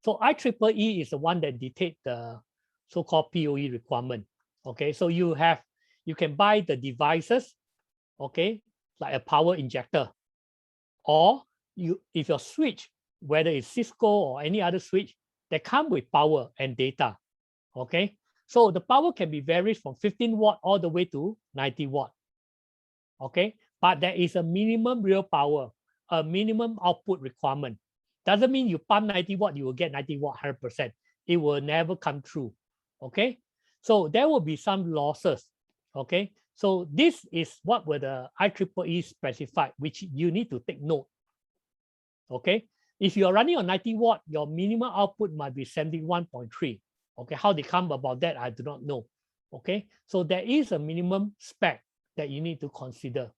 S2: So IEEE is the one that dictates the so-called PoE requirement, okay. So you can buy the devices, okay, like a power injector, or if your switch, whether it's Cisco or any other switch, that come with power and data, okay. So the power can be varied from 15 watt all the way to 90 watt, okay. But there is a minimum real power, a minimum output requirement. Doesn't mean you pump 90 watt, you will get 90 watt 100%. It will never come true, okay. So there will be some losses, okay. So this is what were the IEEE specified, which you need to take note, okay. If you are running on 90 watt, your minimum output might be 71.3. Okay, how they come about that, I do not know. Okay, so there is a minimum spec that you need to consider.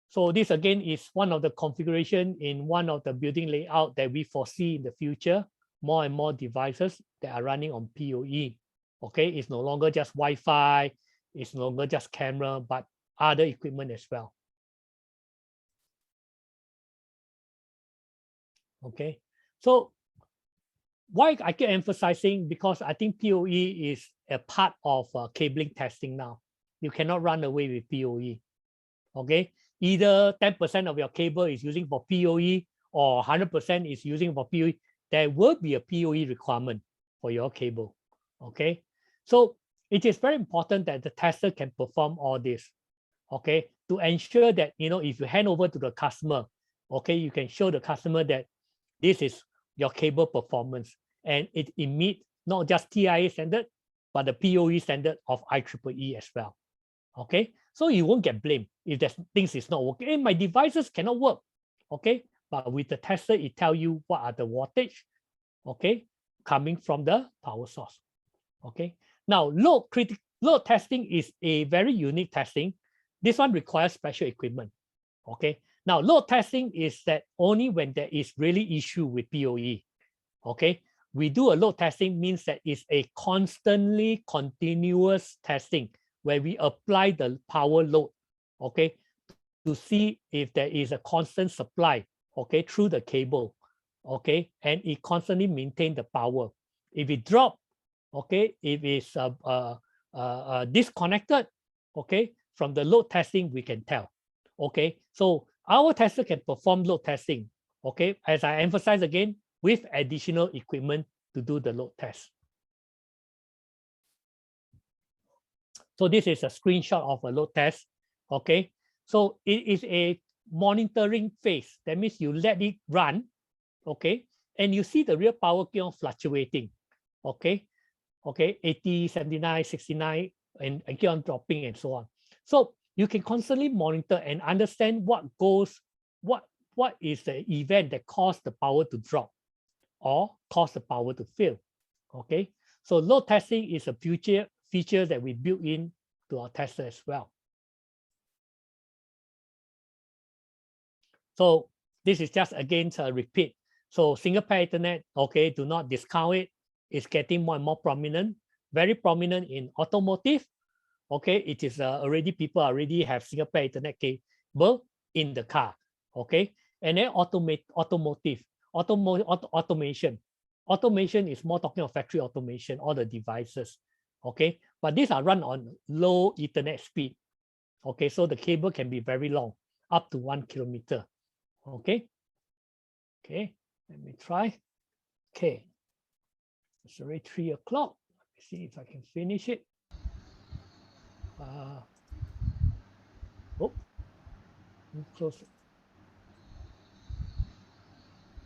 S2: So this again is one of the configuration in one of the building layout that we foresee in the future. More and more devices that are running on PoE. Okay, it's no longer just Wi-Fi, it's no longer just camera, but other equipment as well. Okay, so why I keep emphasizing, because I think PoE is a part of cabling testing now. You cannot run away with PoE. Okay, either 10% of your cable is using for PoE or 100% is using for PoE. There will be a PoE requirement for your cable. Okay, so it is very important that the tester can perform all this. Okay, to ensure that, you know, if you hand over to the customer, okay, you can show the customer that this is your cable performance, and it meets not just TIA standard, but the PoE standard of IEEE as well. Okay, so you won't get blamed if there's things is not working. Hey, my devices cannot work. Okay, but with the tester, it tells you what are the wattage, okay, coming from the power source. Okay, now load testing is a very unique testing. This one requires special equipment. Okay, now load testing is that only when there is really issue with PoE. Okay, we do a load testing means that it's a constantly continuous testing where we apply the power load, okay, to see if there is a constant supply, okay, through the cable, okay, and it constantly maintain the power. If it drop, okay, if it's disconnected, okay, from the load testing, we can tell. Okay, so our tester can perform load testing, okay, as I emphasize again, with additional equipment to do the load test. So this is a screenshot of a load test, okay. So it is a monitoring phase. That means you let it run, okay, and you see the real power keep on fluctuating, okay, 80, 79, 69, and keep on dropping and so on. So you can constantly monitor and understand what is the event that caused the power to drop or cause the power to fail. Okay, so load testing is a feature that we built in to our tester as well. So this is just again a repeat. So single pair Ethernet, okay, do not discount it. It's getting more and more prominent, very prominent in automotive. Okay, it is people already have single pair Ethernet cable in the car. Okay, and then automation. Automation is more talking of factory automation, all the devices. Okay, but these are run on low Ethernet speed. Okay, so the cable can be very long, up to 1 kilometer. Okay, let me try. Okay, it's already 3 o'clock. Let me see if I can finish it. Close it.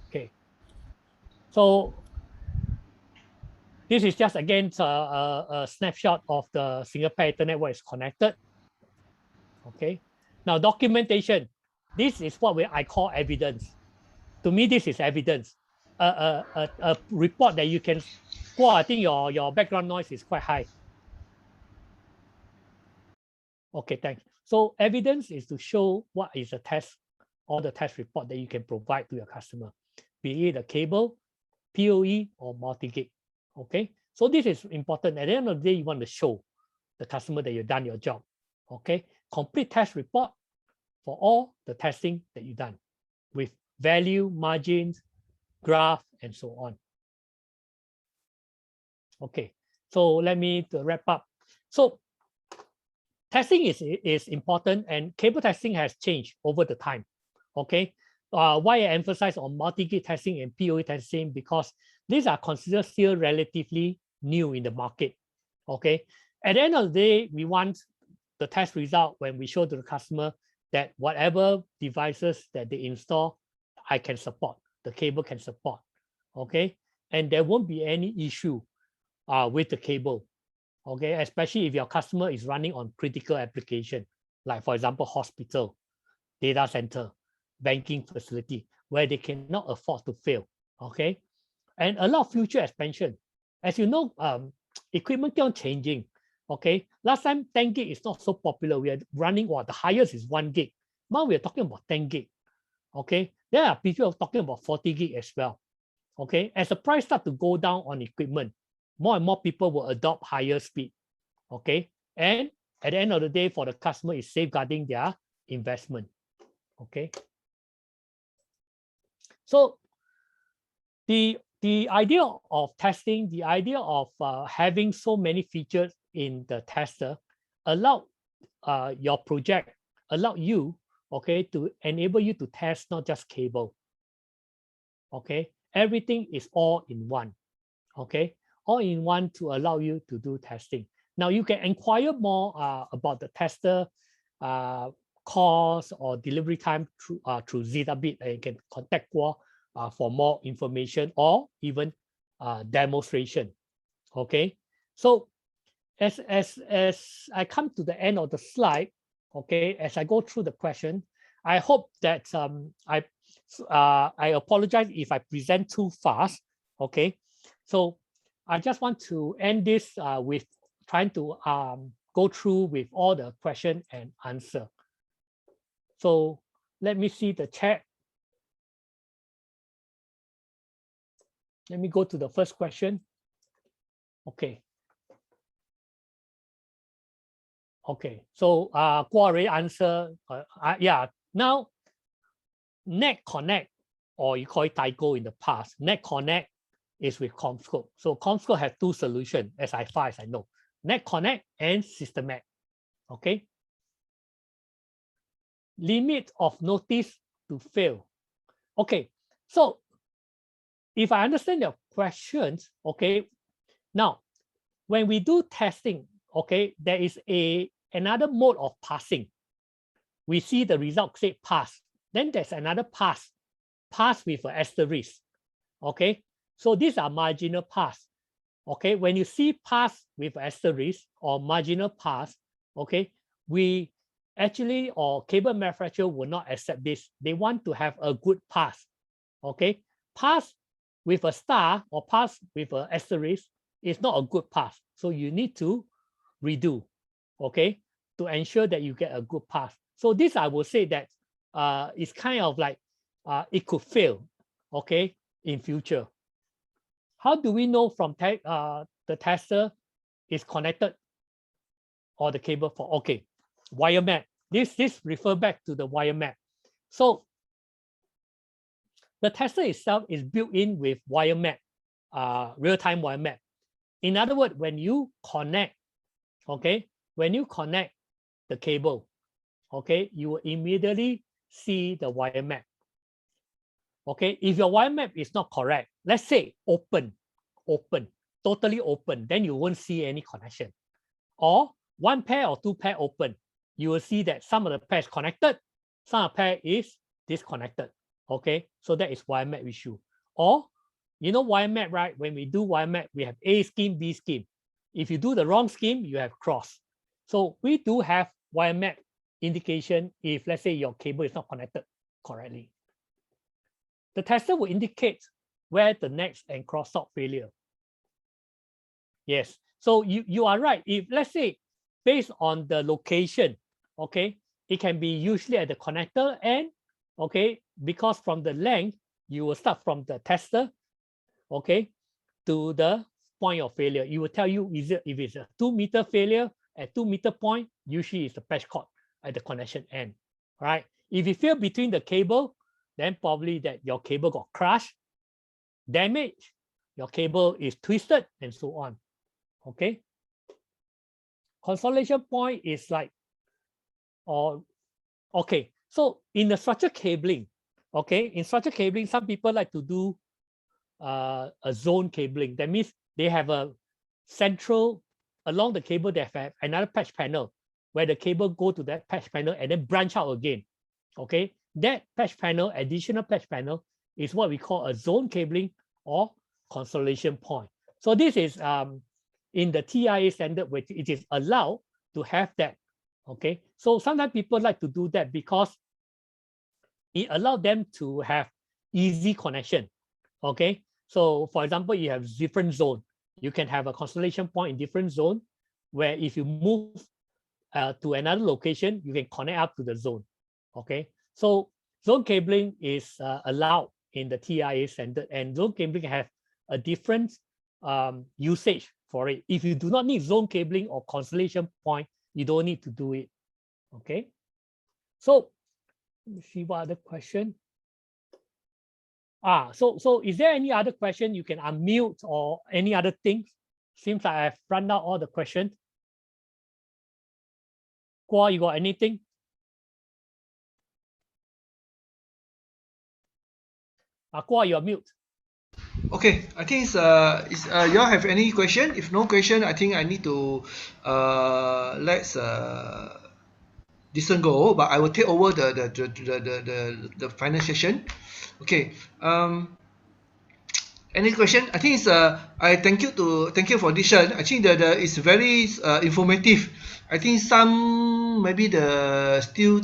S2: Okay, so this is just again a snapshot of the single pair Ethernet network is connected. Okay, now documentation. This is what I call evidence. To me, this is evidence. A report that you can Guo, I think your background noise is quite high. Okay, thanks. So evidence is to show what is the test or the test report that you can provide to your customer, be it a cable, PoE, or multi-gig. Okay, so this is important. At the end of the day, you want to show the customer that you've done your job. Okay, complete test report for all the testing that you've done with value, margins, graph, and so on. Okay, so let me wrap up. So testing is important, and cable testing has changed over the time. Okay, why I emphasize on multi-gig testing and PoE testing, because these are considered still relatively new in the market. Okay, at the end of the day, we want the test result when we show to the customer that whatever devices that they install, I can support, the cable can support. Okay, and there won't be any issue with the cable. Okay, especially if your customer is running on critical application, like for example, hospital, data center, banking facility, where they cannot afford to fail. Okay, and a lot of future expansion. As you know, equipment keep on changing. Okay, last time 10 gig is not so popular. We are running what the highest is 1 gig. Now we are talking about 10 gig. Okay, there are people talking about 40 gig as well. Okay, as the price start to go down on equipment, more and more people will adopt higher speed. Okay, and at the end of the day, for the customer, is safeguarding their investment. Okay, so the idea of testing, the idea of having so many features in the tester, allow your project, allow you, okay, to enable you to test not just cable. Okay, everything is all in one. Okay, all in one to allow you to do testing. Now you can inquire more about the tester cost or delivery time through ZetaBit, and you can contact Guo for more information or even demonstration. Okay, so as I come to the end of the slide, okay, as I go through the question, I hope that I apologize if I present too fast. Okay, so I just want to end this with trying to go through with all the question and answer. So let me see the chat. Let me go to the first question. Okay. Okay, so Guo already answer. Yeah, now Net Connect, or you call it Tyco in the past, Net Connect is with CommScope. So CommScope has two solutions, as far as I know, Net Connect and Systematic. Okay. Limit of notice to fail. Okay, so if I understand your questions, okay, now when we do testing, okay, there is another mode of passing. We see the result say pass. Then there's another pass with an asterisk. Okay, so these are marginal pass. Okay, when you see pass with asterisk or marginal pass, okay, we actually, or cable manufacturer will not accept this. They want to have a good pass. Okay, pass with a star or pass with an asterisk is not a good pass. So you need to redo, okay, to ensure that you get a good pass. So this, I will say that it's kind of like it could fail, okay, in future. How do we know from the tester is connected or the cable for? Okay, wire map. This refer back to the wire map. So the tester itself is built in with wire map, real-time wire map. In other words, when you connect, okay, when you connect the cable, okay, you will immediately see the wire map. Okay, if your wire map is not correct, let's say open, totally open, then you won't see any connection. Or one pair or two pair open, you will see that some of the pairs connected, some of the pair is disconnected. Okay, so that is wire map issue. Or, you know, wire map, right? When we do wire map, we have A scheme, B scheme. If you do the wrong scheme, you have cross. So we do have wire map indication if, let's say, your cable is not connected correctly. The tester will indicate where the next and cross-talk failure. Yes. So you are right. If let's say based on the location, okay, it can be usually at the connector end, okay, because from the length, you will start from the tester, okay, to the point of failure. It will tell you is it, if it's a 2-meter failure at 2-meter point, usually it's the patch cord at the connection end, right? If you fail between the cable, then probably that your cable got crushed, damaged, your cable is twisted, and so on. Okay. Consolidation point is like, or okay. So in the structured cabling, okay, in structured cabling, some people like to do a zone cabling. That means they have a central along the cable. They have another patch panel where the cable go to that patch panel and then branch out again. Okay, that patch panel, additional patch panel, is what we call a zone cabling or consolidation point. So this is in the TIA standard, which it is allowed to have that. Okay, so sometimes people like to do that because it allows them to have easy connection. Okay, so for example, you have different zone. You can have a consolidation point in different zone, where if you move to another location, you can connect up to the zone. Okay, so zone cabling is allowed in the TIA standard, and zone cabling have a different usage for it. If you do not need zone cabling or consolidation point, you don't need to do it. Okay, so let me see what other question. So is there any other question you can unmute or any other things? Seems like I've run out all the questions. Kwa, you got anything? Kwa, you're mute.
S1: Okay, I think you all have any question? If no question, I think I need to let's listen go. But I will take over the final session. Okay. Any question? I think it's I thank you for this session. I think that it's very informative. I think some maybe the still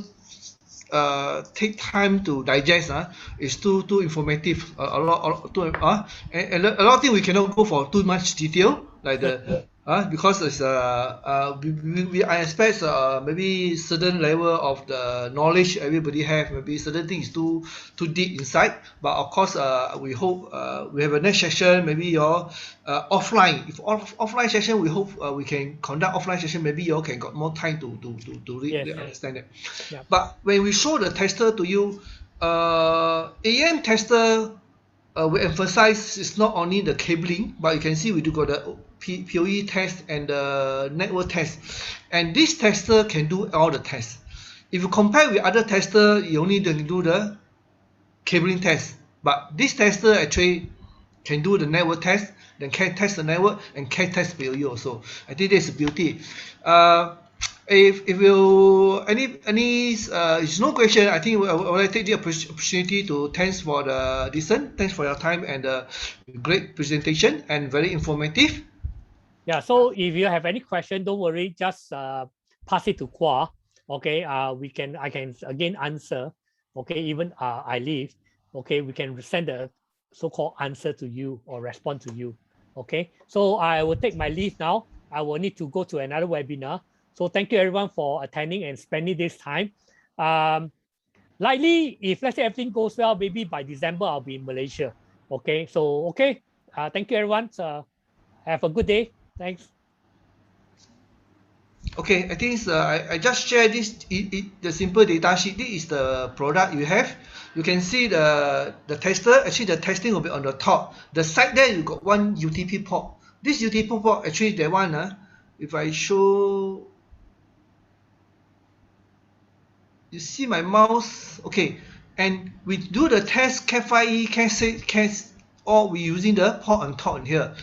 S1: take time to digest. It's too informative. A lot too and a lot of things we cannot go for too much detail like the because it's I expect maybe certain level of the knowledge everybody have, maybe certain things too deep inside, but of course we hope we have a next session, maybe your offline, if offline session, we hope we can conduct offline session, maybe you all can got more time to read,
S2: Yes.
S1: understand it.
S2: Yeah.
S1: But when we show the tester to you, AM tester, we emphasize it's not only the cabling, but you can see we do got the PoE test and the network test, and this tester can do all the tests. If you compare with other tester, you only can do the cabling test, but this tester actually can do the network test, then can test the network and can test PoE also. I think that's the beauty. If you it's no question, I think I would like to take the opportunity to thanks for the listen, thanks for your time and great presentation and very informative.
S2: Yeah. So if you have any question, don't worry, just pass it to Kwa. Okay. I can again answer. Okay. Even I leave. Okay. We can send a so-called answer to you or respond to you. Okay. So I will take my leave now. I will need to go to another webinar. So thank you everyone for attending and spending this time. Likely, if let's say everything goes well, maybe by December I'll be in Malaysia. Okay. So okay. Thank you everyone. Have a good day. Thanks.
S1: Okay, I think I just share this the simple data sheet. This is the product you have. You can see the tester. Actually, the testing will be on the top. The side there you got one UTP port. This UTP port actually that one. If I show, you see my mouse. Okay, and we do the test Cat5e, Cat6, all we using the port on top here.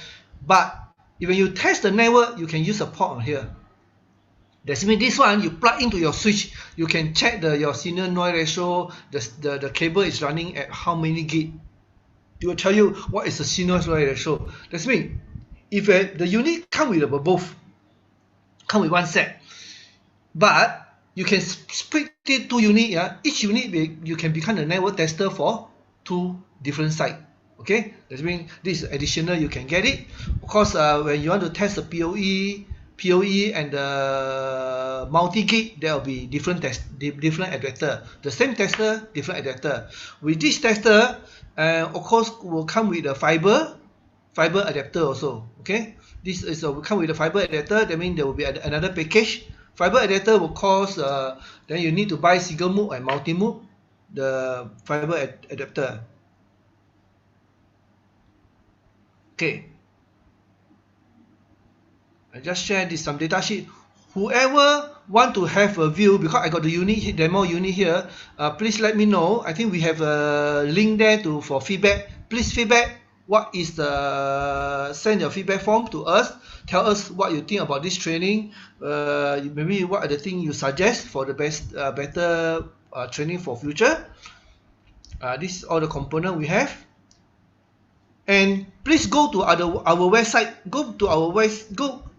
S1: But when you test the network, you can use a port on here. That means this one you plug into your switch, you can check your signal noise ratio, the cable is running at how many gig. It will tell you what is the signal noise ratio. That means if the unit come with both, come with one set, but you can split it two unit. Each unit you can become a network tester for two different sites. Okay, that means this is additional, you can get it. Of course, when you want to test the PoE and the multi-gig, there will be different different adapter. The same tester, different adapter. With this tester, of course, will come with a fiber adapter also. Okay, this is will come with a fiber adapter. That means there will be another package. Fiber adapter will cost. Then you need to buy single mode and multi mode. The fiber adapter. Okay, I just share this some data sheet. Whoever want to have a view, because I got the unit demo unit here, please let me know. I think we have a link there for feedback. Please feedback. What is the send your feedback form to us. Tell us what you think about this training. Maybe what are the things you suggest for the better training for future. This is all the component we have. And please go to our website.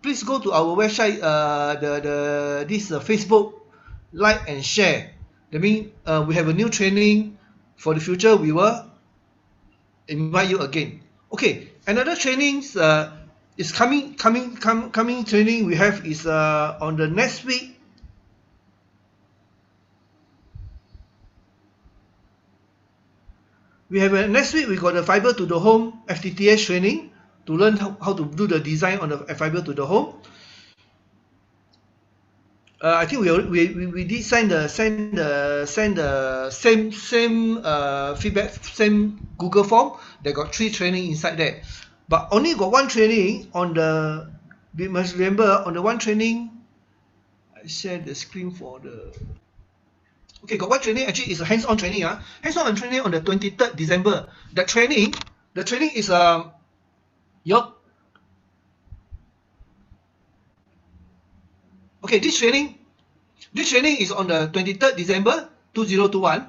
S1: Please go to our website. This Facebook, like and share. That means we have a new training for the future. We will invite you again. Okay, another trainings is coming training we have is on the next week. We have next week we got the fiber to the home FTTH training to learn how to do the design on the fiber to the home. I think we did send the same feedback, same Google form. They got 3 training inside there, but only got 1 training on the. We must remember on the 1 training. I share the screen for the. Okay, got 1 training actually is a hands-on training. Hands-on training on the 23rd December. The training is your. Okay, this training is on the 23rd December 2021.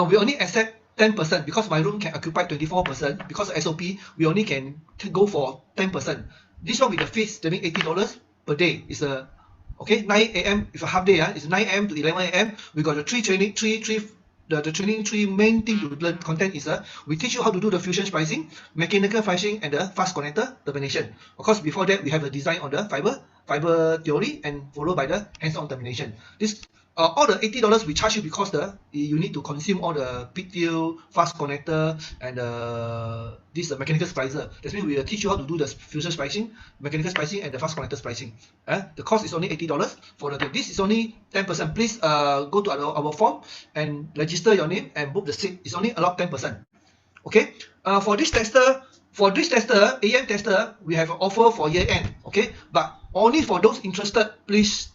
S1: We only accept 10% because my room can occupy 24%. Because of SOP, we only can go for 10%. This one with the fees, that means $80 per day. It's a 9 a.m. It's a half day. It's 9 a.m. to 11 a.m. We got the 3 training, the training 3 main thing to learn content is we teach you how to do the fusion splicing, mechanical splicing, and the fast connector termination. Of course, before that we have a design on the fiber theory and followed by the hands-on termination. This all the $80 we charge you because you need to consume all the pigtail, fast connector, and this mechanical splicer. That means we will teach you how to do the fusion splicing, mechanical splicing, and the fast connector splicing. The cost is only $80 for the. This is only 10%. Please go to our form and register your name and book the seat. It's only allowed 10%. Okay. For this tester, AM tester, we have an offer for year end. Okay, but only for those interested, please.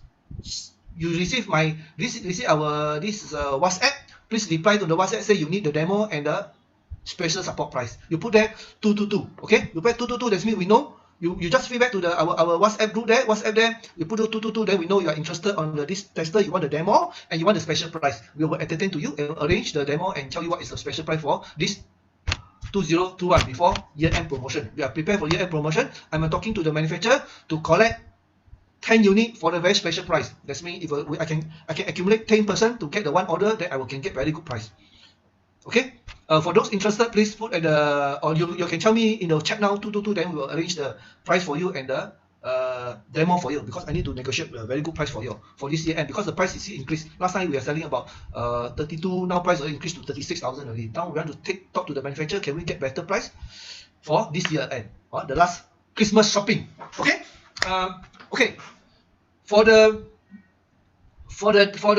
S1: You receive our WhatsApp. Please reply to the WhatsApp, say you need the demo and the special support price. You put there 222. Okay, you put 222. That means we know you just feedback to our WhatsApp group there. You put 222. Then we know you are interested on this tester. You want the demo and you want the special price. We will entertain to you and arrange the demo and tell you what is the special price for this 2021 before year-end promotion. We are prepared for year-end promotion. I'm talking to the manufacturer to collect 10 unit for the very special price. That's mean if I can accumulate 10% to get the 1 order, then I can get very good price. Okay. For those interested, please put at the or you can tell me in the chat now 222. Then we will arrange the price for you and the demo for you because I need to negotiate a very good price for you for this year end because the price is increased. Last time we are selling about 32. Now price will increase to 36,000 already. Now we want to talk to the manufacturer. Can we get better price for this year end? The last Christmas shopping. Okay. Okay, for the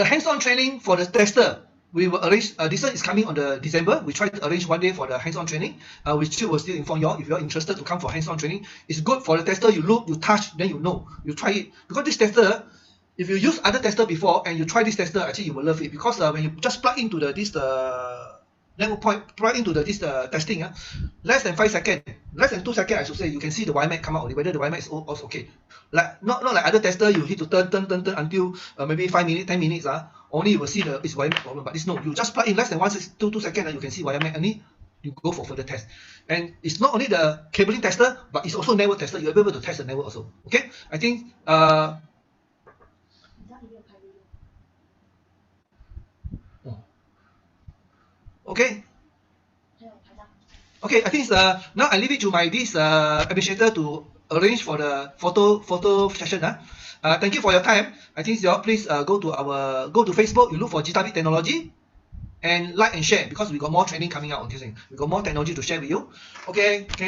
S1: hands-on training for the tester, we will arrange. This one is coming on the December. We try to arrange 1 day for the hands-on training. We will still inform you all if you are interested to come for hands-on training. It's good for the tester. You look, you touch, then you know. You try it because this tester, if you use other tester before and you try this tester, actually you will love it because when you just plug into the network point, plug into this testing, less than 5 seconds, less than 2 seconds, I should say, you can see the WiMAX come out, whether the WiMAX is also okay. Like not like other tester, you need to turn until maybe 5 minutes, 10 minutes. Only you will see it's WiMAX problem. But this no, you just plug in less than 2 seconds, and you can see WiMAX. Only you go for further test. And it's not only the cabling tester, but it's also network tester. You'll be able to test the network also. Okay, I think. Okay. Okay, I think now I leave it to my this administrator to arrange for the photo session. Thank you for your time. I think you all please go to Facebook. You look for GW Technology and like and share because we got more training coming out on this thing. We got more technology to share with you. Okay, can